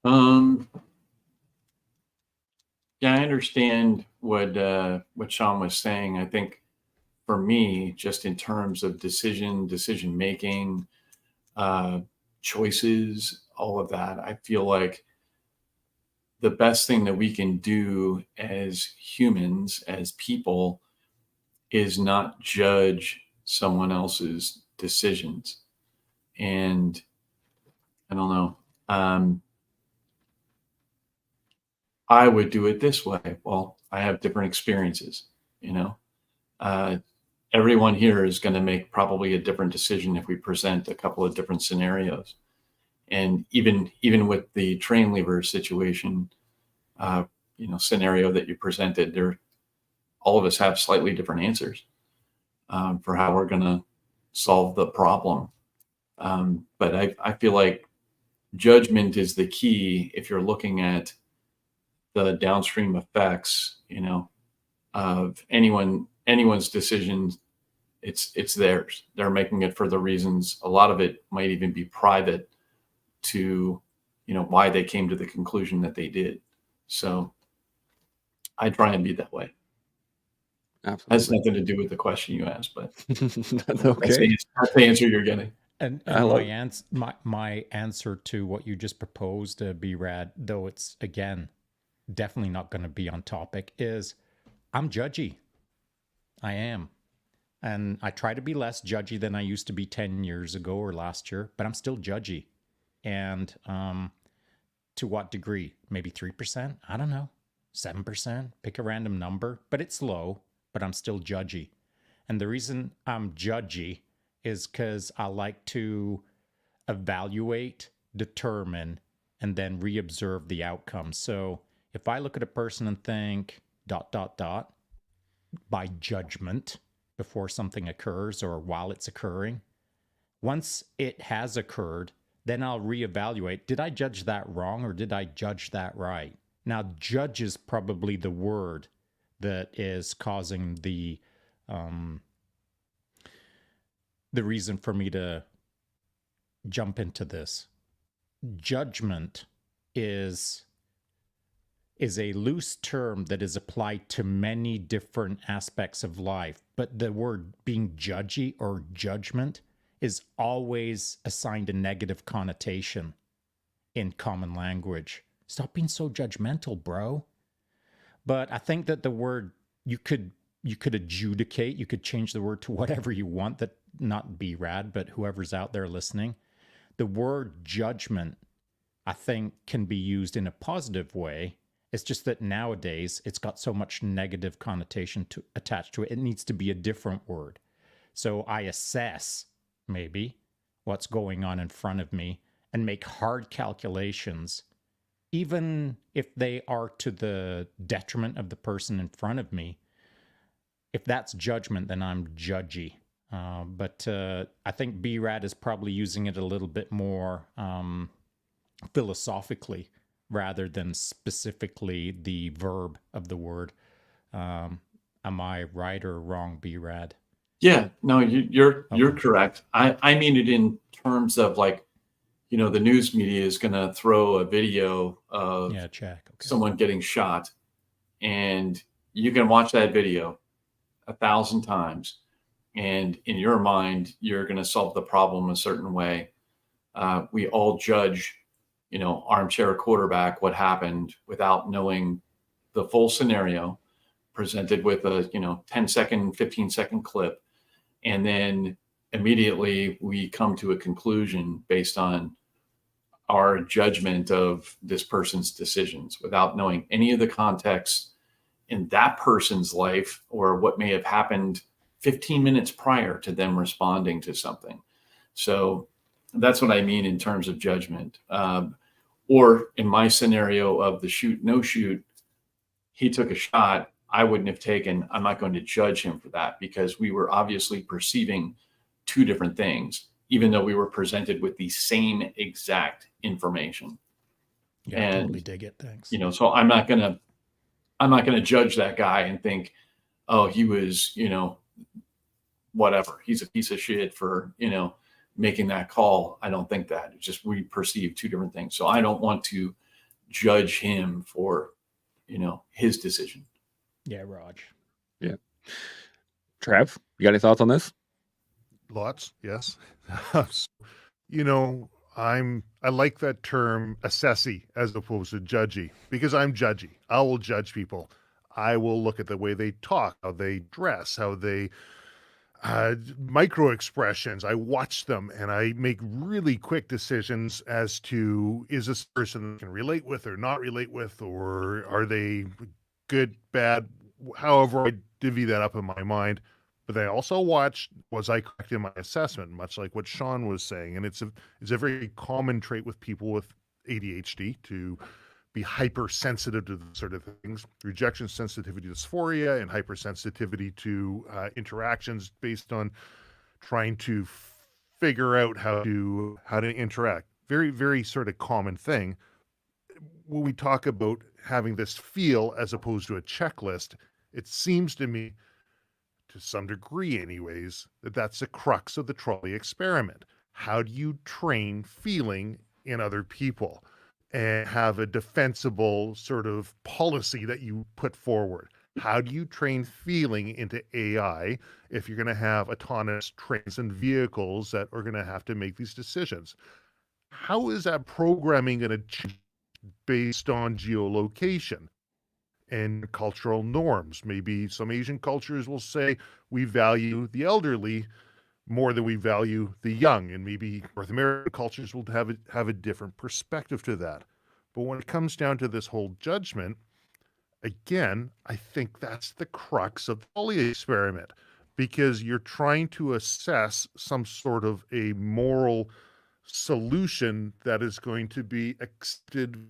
Yeah, I understand what Sean was saying. I think for me, just in terms of decision making, choices, all of that, I feel like the best thing that we can do as humans, as people, is not judge someone else's decisions. And I don't know. I would do it this way. Well, I have different experiences, everyone here is going to make probably a different decision if we present a couple of different scenarios. And even with the train lever situation, scenario that you presented, all of us have slightly different answers for how we're going to solve the problem. But I feel like judgment is the key if you're looking at the downstream effects, of anyone's decision. It's theirs. They're making it for the reasons. A lot of it might even be private to, why they came to the conclusion that they did. So I try and be that way. Absolutely. Has nothing to do with the question you asked, but that's okay. That's the answer you're getting. And my answer to what you just proposed, B-Rad, though it's, again, definitely not going to be on topic, is I'm judgy. I am. And I try to be less judgy than I used to be 10 years ago or last year, but I'm still judgy. And to what degree? Maybe 3%? I don't know. 7%? Pick a random number, but it's low, but I'm still judgy. And the reason I'm judgy is because I like to evaluate, determine, and then reobserve the outcome. So if I look at a person and think ... by judgment before something occurs or while it's occurring, once it has occurred, then I'll reevaluate. Did I judge that wrong or did I judge that right? Now, judge is probably the word that is causing the reason for me to jump into this. Judgment is a loose term that is applied to many different aspects of life, but the word being judgy or judgment is always assigned a negative connotation in common language. Stop being so judgmental, bro. But I think that the word, you could adjudicate, you could change the word to whatever you want, that not be rad, but whoever's out there listening. The word judgment, I think, can be used in a positive way. It's just that nowadays it's got so much negative connotation attached to it. It needs to be a different word. So I assess maybe what's going on in front of me and make hard calculations, even if they are to the detriment of the person in front of me. If that's judgment, then I'm judgy. But I think B-Rad is probably using it a little bit more philosophically rather than specifically the verb of the word. Am I right or wrong, B-Rad? Yeah, no, you're correct. I mean it in terms of, like, you know, the news media is going to throw a video of someone getting shot, and you can watch that video 1,000 times, and in your mind, you're going to solve the problem a certain way. We all judge, you know, armchair quarterback, what happened without knowing the full scenario, presented with a, 10-second, 15-second clip. And then immediately we come to a conclusion based on our judgment of this person's decisions without knowing any of the context in that person's life or what may have happened 15 minutes prior to them responding to something. So that's what I mean in terms of judgment. Or in my scenario of the shoot, no shoot, he took a shot I wouldn't have taken. I'm not going to judge him for that, because we were obviously perceiving two different things, even though we were presented with the same exact information. Yeah, and, I totally dig it. Thanks. So I'm not gonna judge that guy and think, oh, he was, whatever. He's a piece of shit for, making that call. I don't think that. It's just we perceive two different things. So I don't want to judge him for, his decision. Yeah, Raj. Yeah. Trav, you got any thoughts on this? Lots, yes. I like that term assessee as opposed to judgy, because I'm judgy. I will judge people. I will look at the way they talk, how they dress, how they micro expressions. I watch them and I make really quick decisions as to, is this person I can relate with or not relate with, or are they good, bad, however I divvy that up in my mind. But I also watch, was I correct in my assessment, much like what Sean was saying. And it's a very common trait with people with ADHD to be hypersensitive to the sort of things, rejection sensitivity, dysphoria, and hypersensitivity to interactions based on trying to figure out how to interact. Very, very sort of common thing. When we talk about having this feel as opposed to a checklist, it seems to me, to some degree anyways, that's the crux of the trolley experiment. How do you train feeling in other people and have a defensible sort of policy that you put forward? How do you train feeling into AI if you're going to have autonomous trains and vehicles that are going to have to make these decisions? How is that programming going to change based on geolocation? and cultural norms. Maybe some Asian cultures will say we value the elderly more than we value the young, and maybe North American cultures will have a different perspective to that. But when it comes down to this whole judgment, again, I think that's the crux of the Foley experiment, because you're trying to assess some sort of a moral solution that is going to be accepted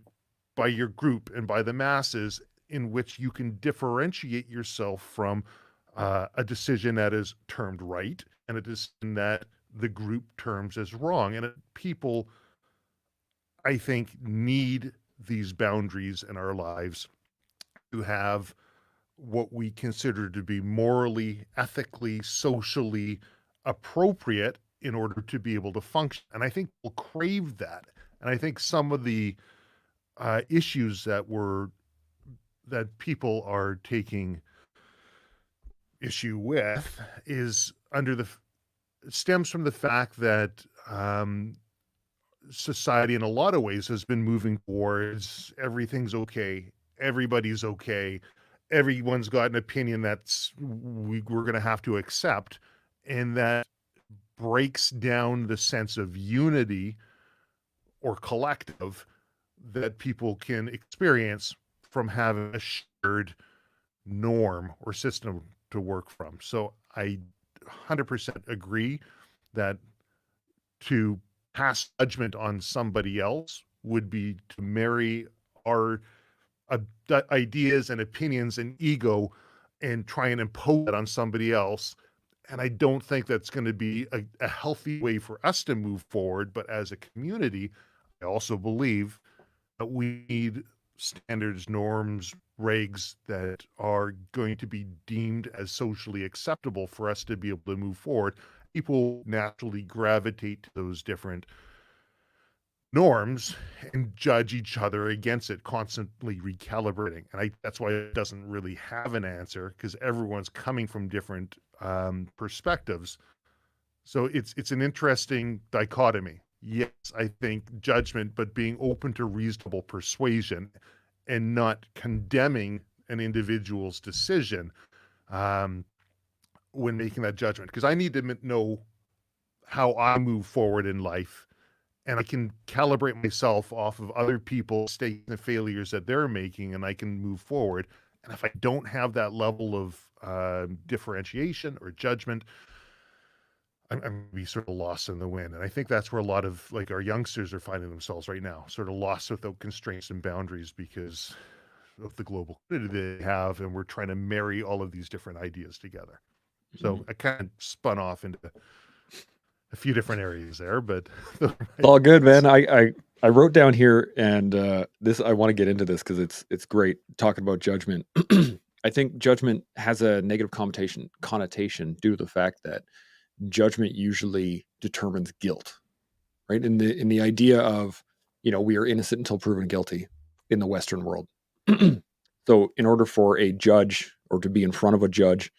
by your group and by the masses, in which you can differentiate yourself from a decision that is termed right and a decision that the group terms as wrong. And people, I think, need these boundaries in our lives to have what we consider to be morally, ethically, socially appropriate in order to be able to function. And I think we'll crave that. And I think some of the issues that people are taking issue with is stems from the fact that society in a lot of ways has been moving towards everything's okay, everybody's okay, everyone's got an opinion we're going to have to accept, and that breaks down the sense of unity or collective that people can experience from having a shared norm or system to work from. So I 100% agree that to pass judgment on somebody else would be to marry our ideas and opinions and ego and try and impose that on somebody else. And I don't think that's going to be a healthy way for us to move forward. But as a community, I also believe that we need standards, norms, regs that are going to be deemed as socially acceptable for us to be able to move forward. People naturally gravitate to those different norms and judge each other against it, constantly recalibrating. And that's why it doesn't really have an answer, because everyone's coming from different perspectives. So it's an interesting dichotomy. Yes, I think judgment, but being open to reasonable persuasion and not condemning an individual's decision when making that judgment. Because I need to know how I move forward in life, and I can calibrate myself off of other people's mistakes and failures that they're making, and I can move forward. And if I don't have that level of differentiation or judgment, I'm going to be sort of lost in the wind. And I think that's where a lot of our youngsters are finding themselves right now, sort of lost without constraints and boundaries because of the global community they have. And we're trying to marry all of these different ideas together. So I kind of spun off into a few different areas there, but it's all good, man. I wrote down here, and I want to get into this because it's great talking about judgment. I think judgment has a negative connotation due to the fact that judgment usually determines guilt, right? In the idea of, we are innocent until proven guilty in the Western world. So in order for a judge or to be in front of a judge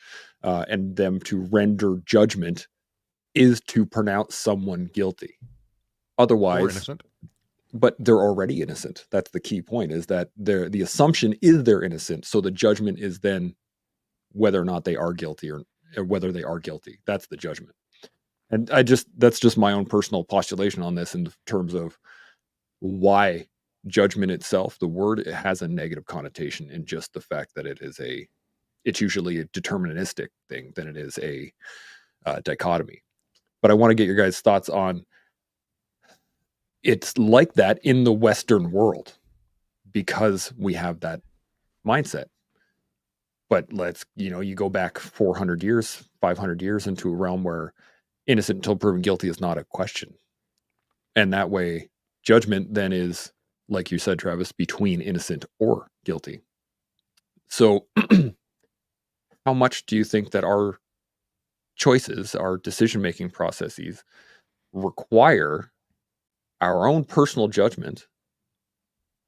and them to render judgment is to pronounce someone guilty. Otherwise, innocent. But they're already innocent. That's the key point, is that the assumption is they're innocent. So the judgment is then whether or not they are guilty or whether they are guilty. That's the judgment. And that's just my own personal postulation on this in terms of why judgment itself, the word, it has a negative connotation in just the fact that it's usually a deterministic thing than it is a dichotomy. But I want to get your guys' thoughts on, it's like that in the Western world because we have that mindset. But you go back 400 years, 500 years into a realm where innocent until proven guilty is not a question. And that way, judgment then is, like you said, Travis, between innocent or guilty. So how much do you think that our choices, our decision-making processes require our own personal judgment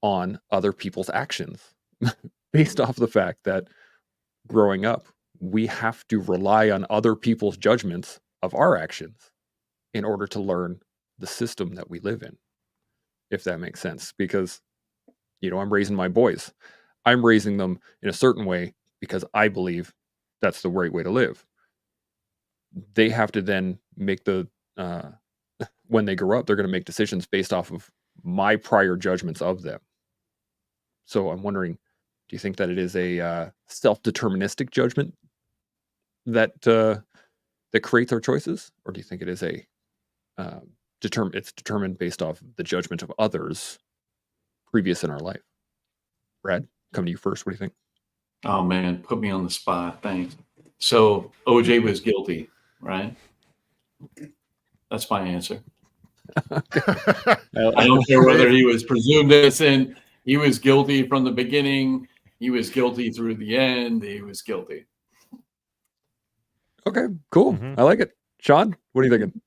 on other people's actions based off the fact that growing up, we have to rely on other people's judgments of our actions in order to learn the system that we live in, if that makes sense. Because, I'm raising my boys. I'm raising them in a certain way because I believe that's the right way to live. They have to then make when they grow up, they're going to make decisions based off of my prior judgments of them. So I'm wondering, do you think that it is a self-deterministic judgment that creates our choices, or do you think it is it's determined based off the judgment of others previous in our life? Brad, come to you first. What do you think? Oh man, put me on the spot. Thanks. So OJ was guilty, right? That's my answer. I don't care whether he was presumed innocent. He was guilty from the beginning. He was guilty through the end. He was guilty. Okay, cool. I like it. Sean, what are you thinking?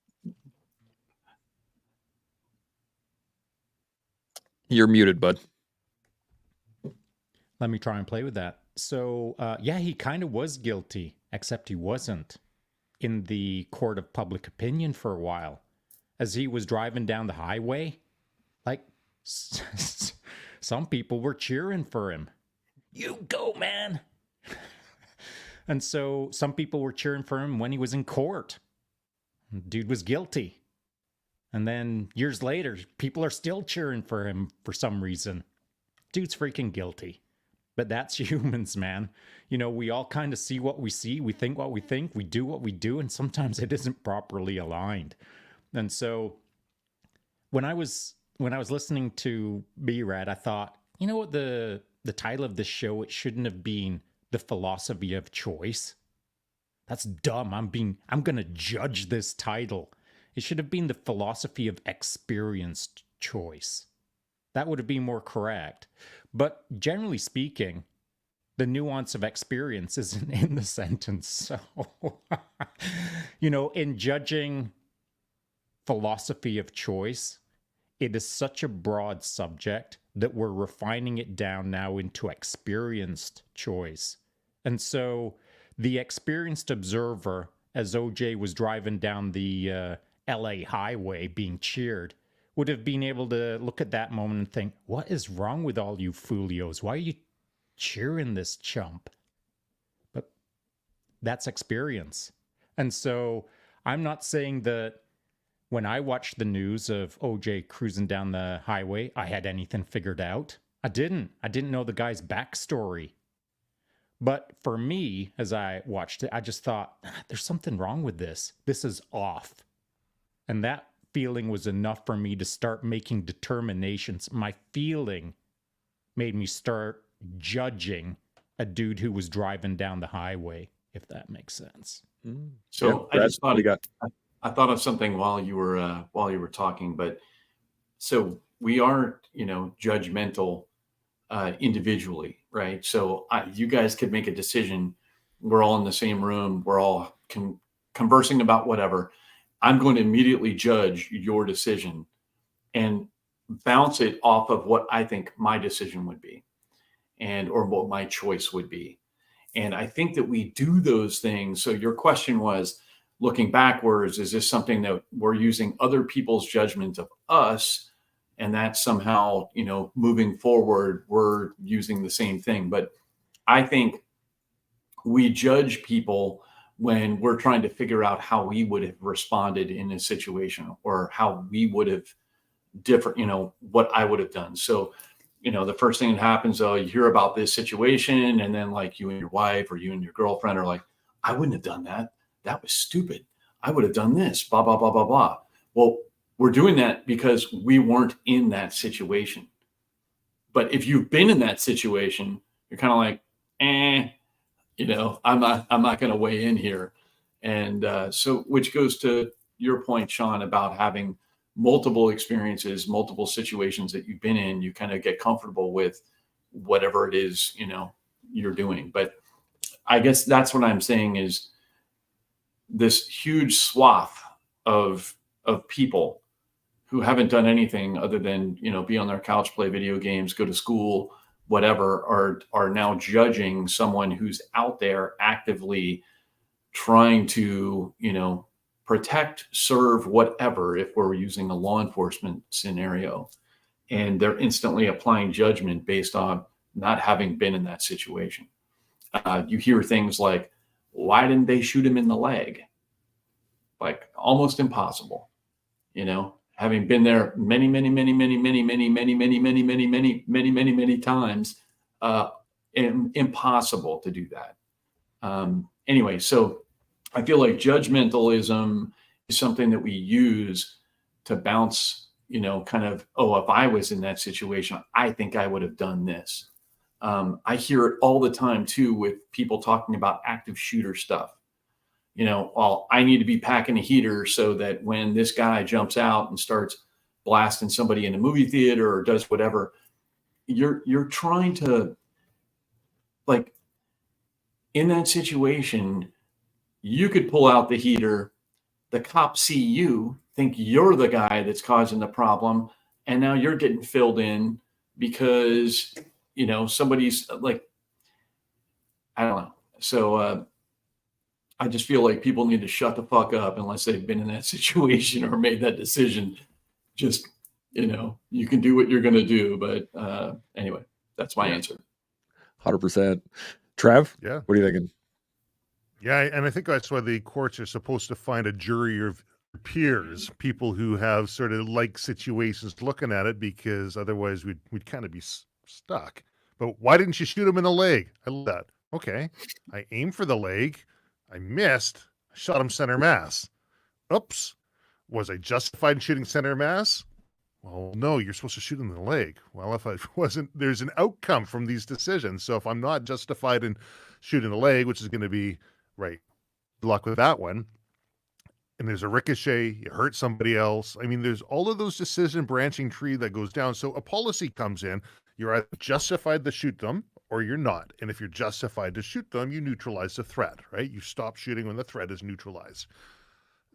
You're muted, bud. Let me try and play with that. So, yeah, he kind of was guilty, except he wasn't in the court of public opinion for a while. As he was driving down the highway, like, some people were cheering for him. You go, man. And so some people were cheering for him when he was in court. Dude was guilty. And then years later, people are still cheering for him for some reason. Dude's freaking guilty. But that's humans, man. You know, we all kind of see what we see. We think what we think. We do what we do. And sometimes it isn't properly aligned. And so when I was listening to B-Rad, I thought, you know what, the title of this show, it shouldn't have been The Philosophy of Choice. That's dumb. I'm going to judge this title. It should have been The Philosophy of Experienced Choice. That would have been more correct. But generally speaking, the nuance of experience isn't in the sentence. So, you know, in judging philosophy of choice, it is such a broad subject that we're refining it down now into experienced choice. And so the experienced observer, as OJ was driving down the LA highway being cheered, would have been able to look at that moment and think, what is wrong with all you foolios? Why are you cheering this chump? But that's experience. And so I'm not saying that when I watched the news of OJ cruising down the highway, I had anything figured out. I didn't know the guy's backstory. But for me, as I watched it, I just thought, there's something wrong with this. This is off. And that feeling was enough for me to start making determinations. My feeling made me start judging a dude who was driving down the highway, if that makes sense. So yeah, I thought of something while you were talking, but so we aren't, judgmental individually, right? So you guys could make a decision. We're all in the same room. We're all conversing about whatever. I'm going to immediately judge your decision and bounce it off of what I think my decision would be or what my choice would be. And I think that we do those things. So your question was, looking backwards, is this something that we're using other people's judgment of us, and that somehow, moving forward, we're using the same thing? But I think we judge people when we're trying to figure out how we would have responded in a situation, or how we would have what I would have done. So, the first thing that happens, you hear about this situation, and then like you and your wife or you and your girlfriend are like, I wouldn't have done that. That was stupid. I would have done this, blah, blah, blah, blah, blah. Well, we're doing that because we weren't in that situation. But if you've been in that situation, you're kind of like, I'm not going to weigh in here. And so, which goes to your point, Sean, about having multiple experiences, multiple situations that you've been in. You kind of get comfortable with whatever it is, you're doing. But I guess that's what I'm saying is this huge swath of people who haven't done anything other than, be on their couch, play video games, go to school, whatever, are now judging someone who's out there actively trying to, protect, serve, whatever, if we're using a law enforcement scenario. And they're instantly applying judgment based on not having been in that situation. You hear things like, why didn't they shoot him in the leg? Like almost impossible, having been there many times, impossible to do that. Anyway, so I feel like judgmentalism is something that we use to bounce, kind of, if I was in that situation, I think I would have done this. I hear it all the time too with people talking about active shooter stuff. Well, I need to be packing a heater so that when this guy jumps out and starts blasting somebody in a movie theater or does whatever, you're trying to, like, in that situation, you could pull out the heater, the cops see you, think you're the guy that's causing the problem, and now you're getting filled in because, somebody's like, I don't know. So, I just feel like people need to shut the fuck up unless they've been in that situation or made that decision. Just, you can do what you're going to do. But anyway, that's my answer. 100%. Trav? Yeah. What are you thinking? Yeah, and I think that's why the courts are supposed to find a jury of peers, people who have sort of like situations looking at it, because otherwise we'd kind of be stuck. But why didn't you shoot him in the leg? I love that. Okay, I aimed for the leg. I missed. I shot him center mass. Oops. Was I justified in shooting center mass? Well, no, you're supposed to shoot him in the leg. Well, if I wasn't, there's an outcome from these decisions. So if I'm not justified in shooting the leg, which is going to be, right, good luck with that one, and there's a ricochet, you hurt somebody else. I mean, there's all of those decision branching tree that goes down. So a policy comes in. You're either justified to shoot them or you're not. And if you're justified to shoot them, you neutralize the threat, right? You stop shooting when the threat is neutralized.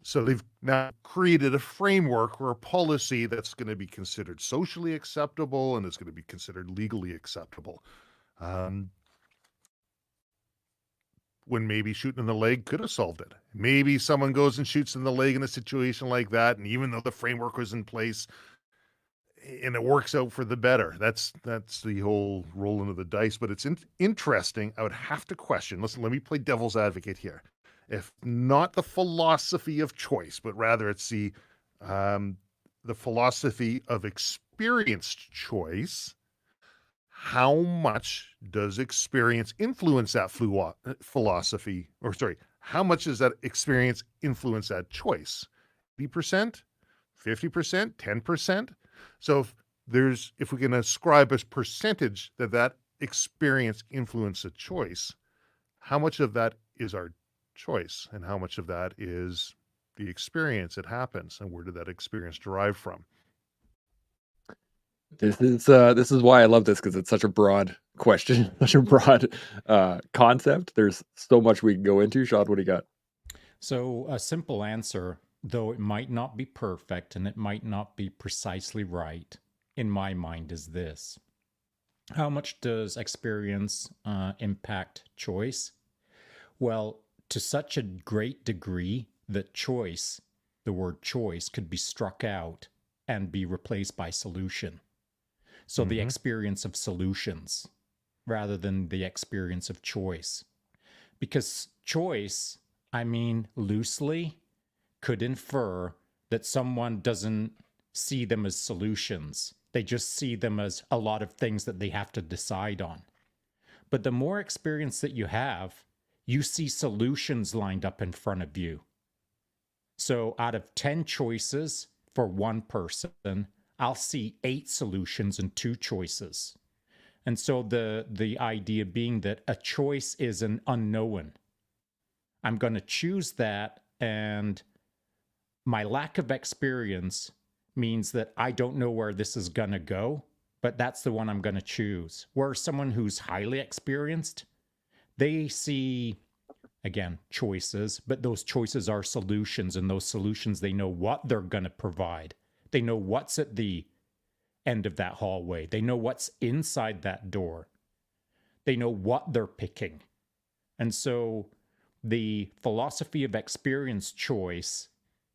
So they've now created a framework or a policy that's going to be considered socially acceptable and it's going to be considered legally acceptable. When maybe shooting in the leg could have solved it. Maybe someone goes and shoots in the leg in a situation like that, and even though the framework was in place, and it works out for the better. That's the whole rolling of the dice. But it's interesting. I would have to question. Listen, let me play devil's advocate here. If not the philosophy of choice, but rather it's the philosophy of experienced choice, how much does experience influence that philosophy? Or sorry, how much does that experience influence that choice? 80%, 50%, 10%? So if we can ascribe a percentage that experience influence a choice, how much of that is our choice and how much of that is the experience that happens, and where did that experience derive from? This is why I love this, because it's such a broad question, such a broad concept. There's so much we can go into. Sean, what do you got? So a simple answer, though it might not be perfect and it might not be precisely right, in my mind, is this. How much does experience impact choice? Well, to such a great degree that choice, the word choice, could be struck out and be replaced by solution. So the experience of solutions rather than the experience of choice. Because choice, I mean, loosely, could infer that someone doesn't see them as solutions. They just see them as a lot of things that they have to decide on. But the more experience that you have, you see solutions lined up in front of you. So out of 10 choices for one person, I'll see 8 solutions and 2 choices. And so the idea being that a choice is an unknown. I'm going to choose that, and my lack of experience means that I don't know where this is going to go, but that's the one I'm going to choose. Whereas someone who's highly experienced, they see, again, choices, but those choices are solutions, and those solutions, they know what they're going to provide. They know what's at the end of that hallway. They know what's inside that door. They know what they're picking. And so the philosophy of experience choice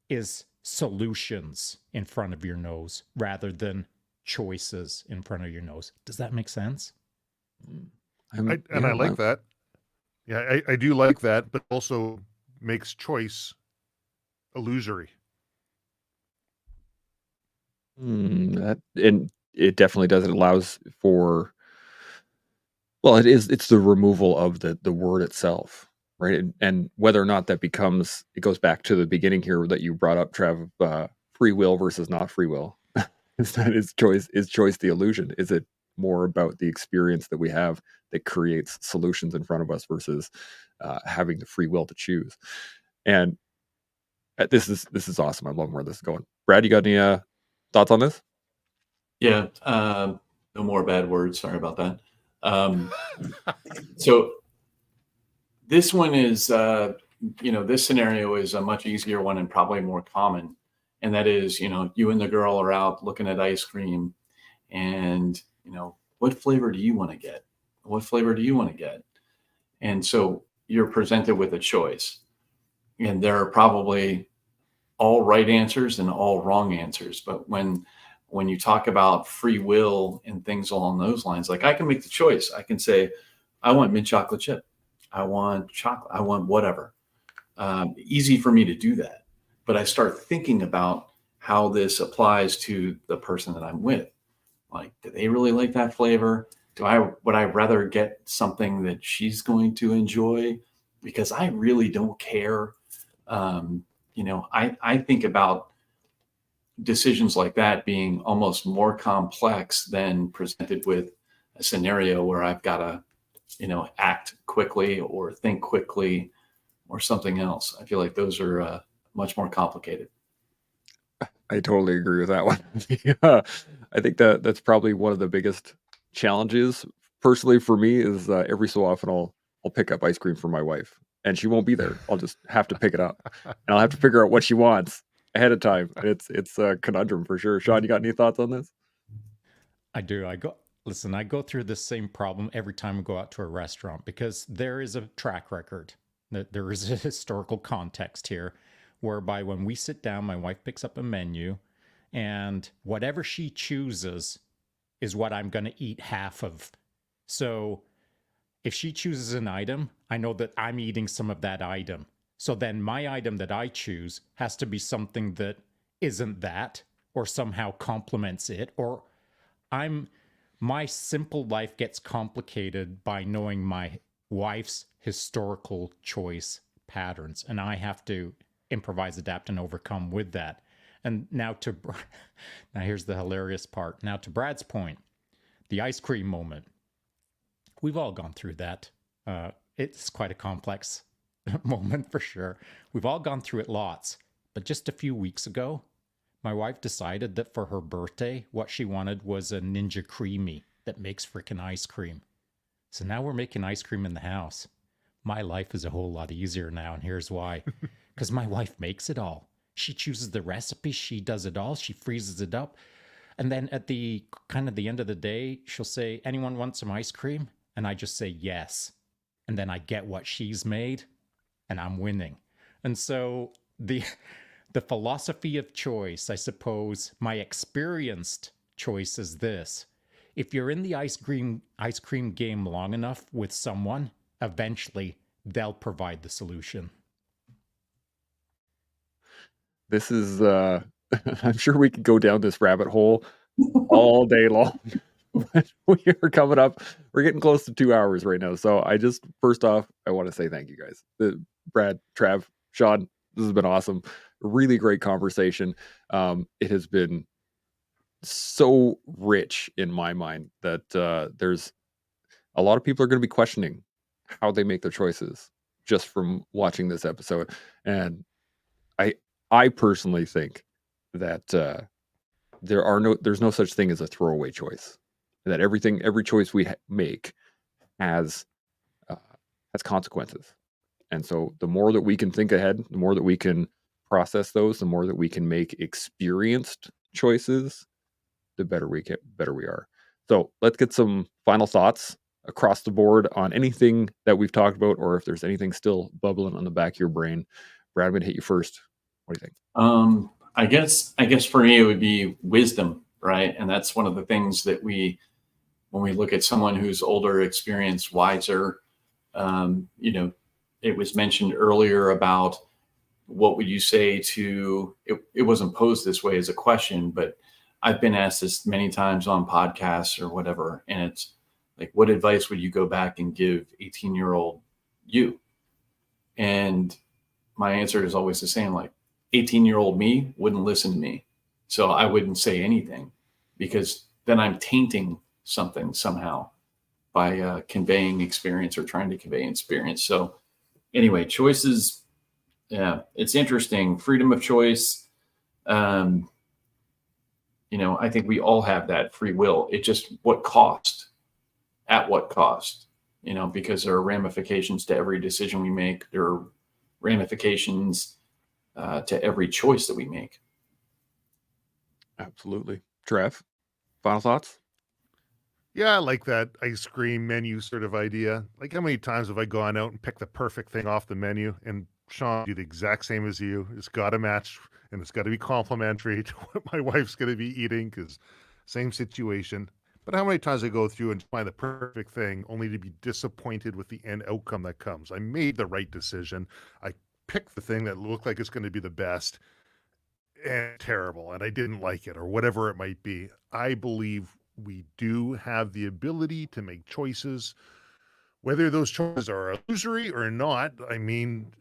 is solutions in front of your nose rather than choices in front of your nose. Does that make sense? I like that. Yeah, I do like that, but also makes choice illusory. And it definitely does. It allows for, well, it's the removal of the word itself, right? And whether or not that becomes, it goes back to the beginning here that you brought up, Trav, free will versus not free will. Is choice the illusion? Is it more about the experience that we have that creates solutions in front of us versus having the free will to choose? And this is awesome. I love where this is going. Brad, you got any thoughts on this? Yeah. No more bad words. Sorry about that. So this one is, this scenario is a much easier one and probably more common. And that is, you and the girl are out looking at ice cream and, what flavor do you want to get? What flavor do you want to get? And so you're presented with a choice, and there are probably all right answers and all wrong answers. But when you talk about free will and things along those lines, like I can make the choice. I can say, I want mint chocolate chip. I want chocolate. I want whatever. Easy for me to do that. But I start thinking about how this applies to the person that I'm with. Like, do they really like that flavor? Would I rather get something that she's going to enjoy? Because I really don't care. I think about decisions like that being almost more complex than presented with a scenario where I've got to, act quickly or think quickly or something else. I feel like those are much more complicated. I totally agree with that one. Yeah, I think that's probably one of the biggest challenges personally for me is every so often I'll pick up ice cream for my wife and she won't be there. I'll just have to pick it up and I'll have to figure out what she wants ahead of time. It's a conundrum for sure. Sean, you got any thoughts on this? I do. I go through the same problem every time we go out to a restaurant because there is a track record. There is a historical context here whereby when we sit down, my wife picks up a menu and whatever she chooses is what I'm going to eat half of. So if she chooses an item, I know that I'm eating some of that item. So then my item that I choose has to be something that isn't that or somehow complements it, or my simple life gets complicated by knowing my wife's historical choice patterns, and I have to improvise, adapt, and overcome with that. And now here's the hilarious part. Now to Brad's point, the ice cream moment. We've all gone through that. It's quite a complex moment for sure. We've all gone through it lots. But just a few weeks ago, my wife decided that for her birthday, what she wanted was a Ninja Creamy that makes frickin' ice cream. So now we're making ice cream in the house. My life is a whole lot easier now, and here's why. Because my wife makes it all. She chooses the recipe, she does it all, she freezes it up. And then at the end of the day, she'll say, anyone want some ice cream? And I just say yes. And then I get what she's made, and I'm winning. And so the philosophy of choice, I suppose, my experienced choice is this. If you're in the ice cream game long enough with someone, eventually they'll provide the solution. This is I'm sure we could go down this rabbit hole all day long. We are coming up, we're getting close to 2 hours right now. So first off, I want to say thank you guys. Brad, Trav, Sean, this has been awesome. Really great conversation. It has been so rich in my mind that there's a lot of people are going to be questioning how they make their choices just from watching this episode. And I personally think that there's no such thing as a throwaway choice. That every choice we make has consequences. And so the more that we can think ahead, the more that we can process those, the more that we can make experienced choices, the better we are. So let's get some final thoughts across the board on anything that we've talked about, or if there's anything still bubbling on the back of your brain. Brad, I'm going to hit you first. What do you think? I guess for me, it would be wisdom, right? And that's one of the things that we when we look at someone who's older, experienced, wiser, it was mentioned earlier about what would you say to, it wasn't posed this way as a question, but I've been asked this many times on podcasts or whatever. And it's like, what advice would you go back and give 18-year-old you? And my answer is always the same, like 18-year-old me wouldn't listen to me. So I wouldn't say anything, because then I'm tainting something somehow by conveying experience or trying to convey experience. So anyway, choices, yeah, it's interesting. Freedom of choice. I think we all have that free will. It just, what cost? At what cost? Because there are ramifications to every decision we make. There are ramifications to every choice that we make. Absolutely. Trev, final thoughts? Yeah, I like that ice cream menu sort of idea. Like, how many times have I gone out and picked the perfect thing off the menu, and Sean, do the exact same as you? It's got to match, and it's got to be complementary to what my wife's going to be eating, because same situation. But how many times I go through and find the perfect thing only to be disappointed with the end outcome that comes? I made the right decision. I picked the thing that looked like it's going to be the best, and terrible, and I didn't like it, or whatever it might be. I believe we do have the ability to make choices, whether those choices are illusory or not. I mean,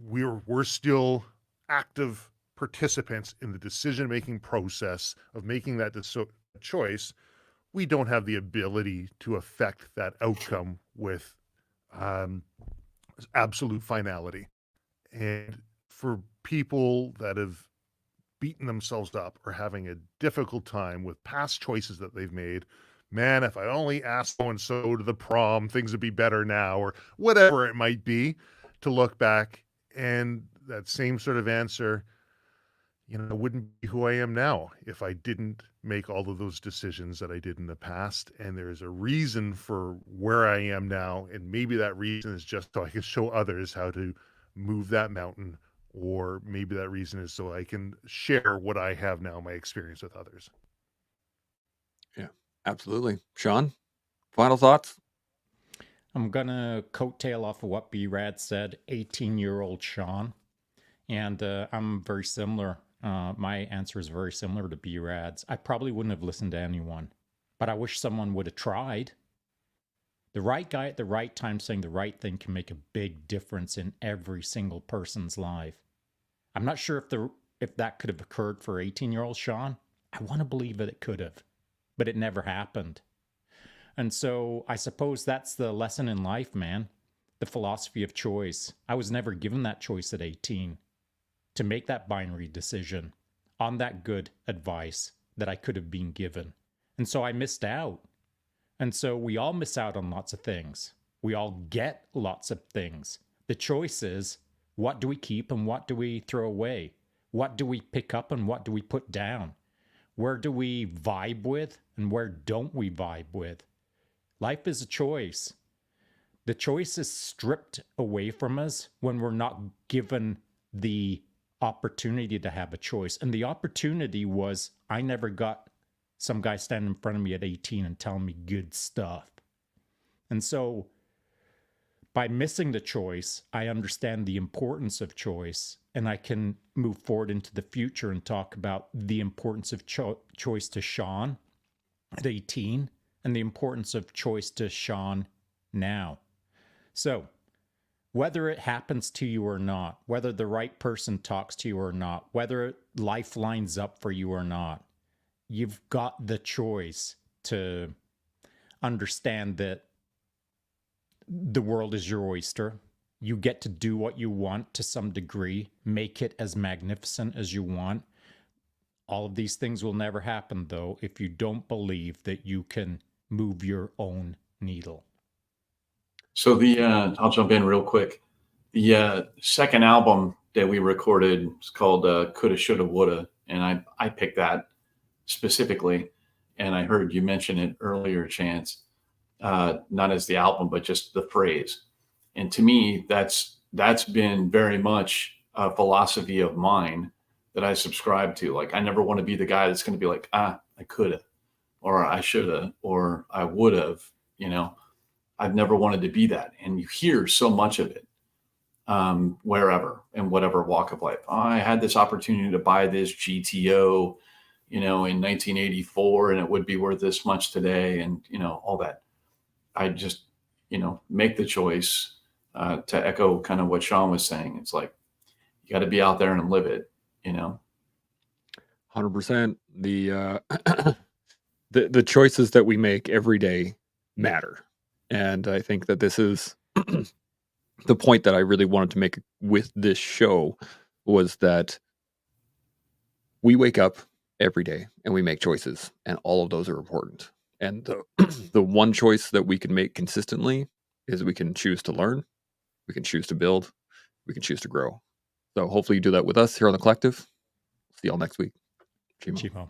we're still active participants in the decision-making process of making that choice. We don't have the ability to affect that outcome with absolute finality. And for people that have beaten themselves up or having a difficult time with past choices that they've made, man, if I only asked so-and-so to the prom, things would be better now, or whatever it might be, to look back and that same sort of answer, I wouldn't be who I am now if I didn't make all of those decisions that I did in the past. And there's a reason for where I am now. And maybe that reason is just so I can show others how to move that mountain, or maybe that reason is so I can share what I have now, my experience with others. Yeah, absolutely. Sean, final thoughts? I'm going to coattail off of what B-Rad said, 18-year-old Sean. And I'm very similar. My answer is very similar to B-Rad's. I probably wouldn't have listened to anyone, but I wish someone would have tried. The right guy at the right time saying the right thing can make a big difference in every single person's life. I'm not sure if that could have occurred for 18-year-old Sean. I want to believe that it could have, but it never happened. And so I suppose that's the lesson in life, man. The philosophy of choice. I was never given that choice at 18 to make that binary decision on that good advice that I could have been given. And so I missed out. And so we all miss out on lots of things. We all get lots of things. The choice is, what do we keep and what do we throw away? What do we pick up and what do we put down? Where do we vibe with and where don't we vibe with? Life is a choice. The choice is stripped away from us when we're not given the opportunity to have a choice. And the opportunity was, I never got some guy standing in front of me at 18 and telling me good stuff. And so by missing the choice, I understand the importance of choice, and I can move forward into the future and talk about the importance of choice to Sean at 18 and the importance of choice to Sean now. So whether it happens to you or not, whether the right person talks to you or not, whether life lines up for you or not, you've got the choice to understand that the world is your oyster. You get to do what you want to some degree, make it as magnificent as you want. All of these things will never happen, though, if you don't believe that you can move your own needle. So I'll jump in real quick. The second album that we recorded is called Coulda, Shoulda, Woulda. And I picked that specifically. And I heard you mention it earlier, Chance, not as the album, but just the phrase. And to me, that's been very much a philosophy of mine that I subscribe to. Like, I never want to be the guy that's going to be like, I coulda, or I should have, or I would have, I've never wanted to be that. And you hear so much of it, wherever, in whatever walk of life. Oh, I had this opportunity to buy this GTO, in 1984, and it would be worth this much today. And, all that. I just, make the choice, to echo kind of what Sean was saying. It's like, you got to be out there and live it, 100%. The choices that we make every day matter. And I think that this is the point that I really wanted to make with this show, was that we wake up every day and we make choices, and all of those are important. And the one choice that we can make consistently is we can choose to learn, we can choose to build, we can choose to grow. So hopefully you do that with us here on The Collective. See y'all next week. Chimo. Chimo.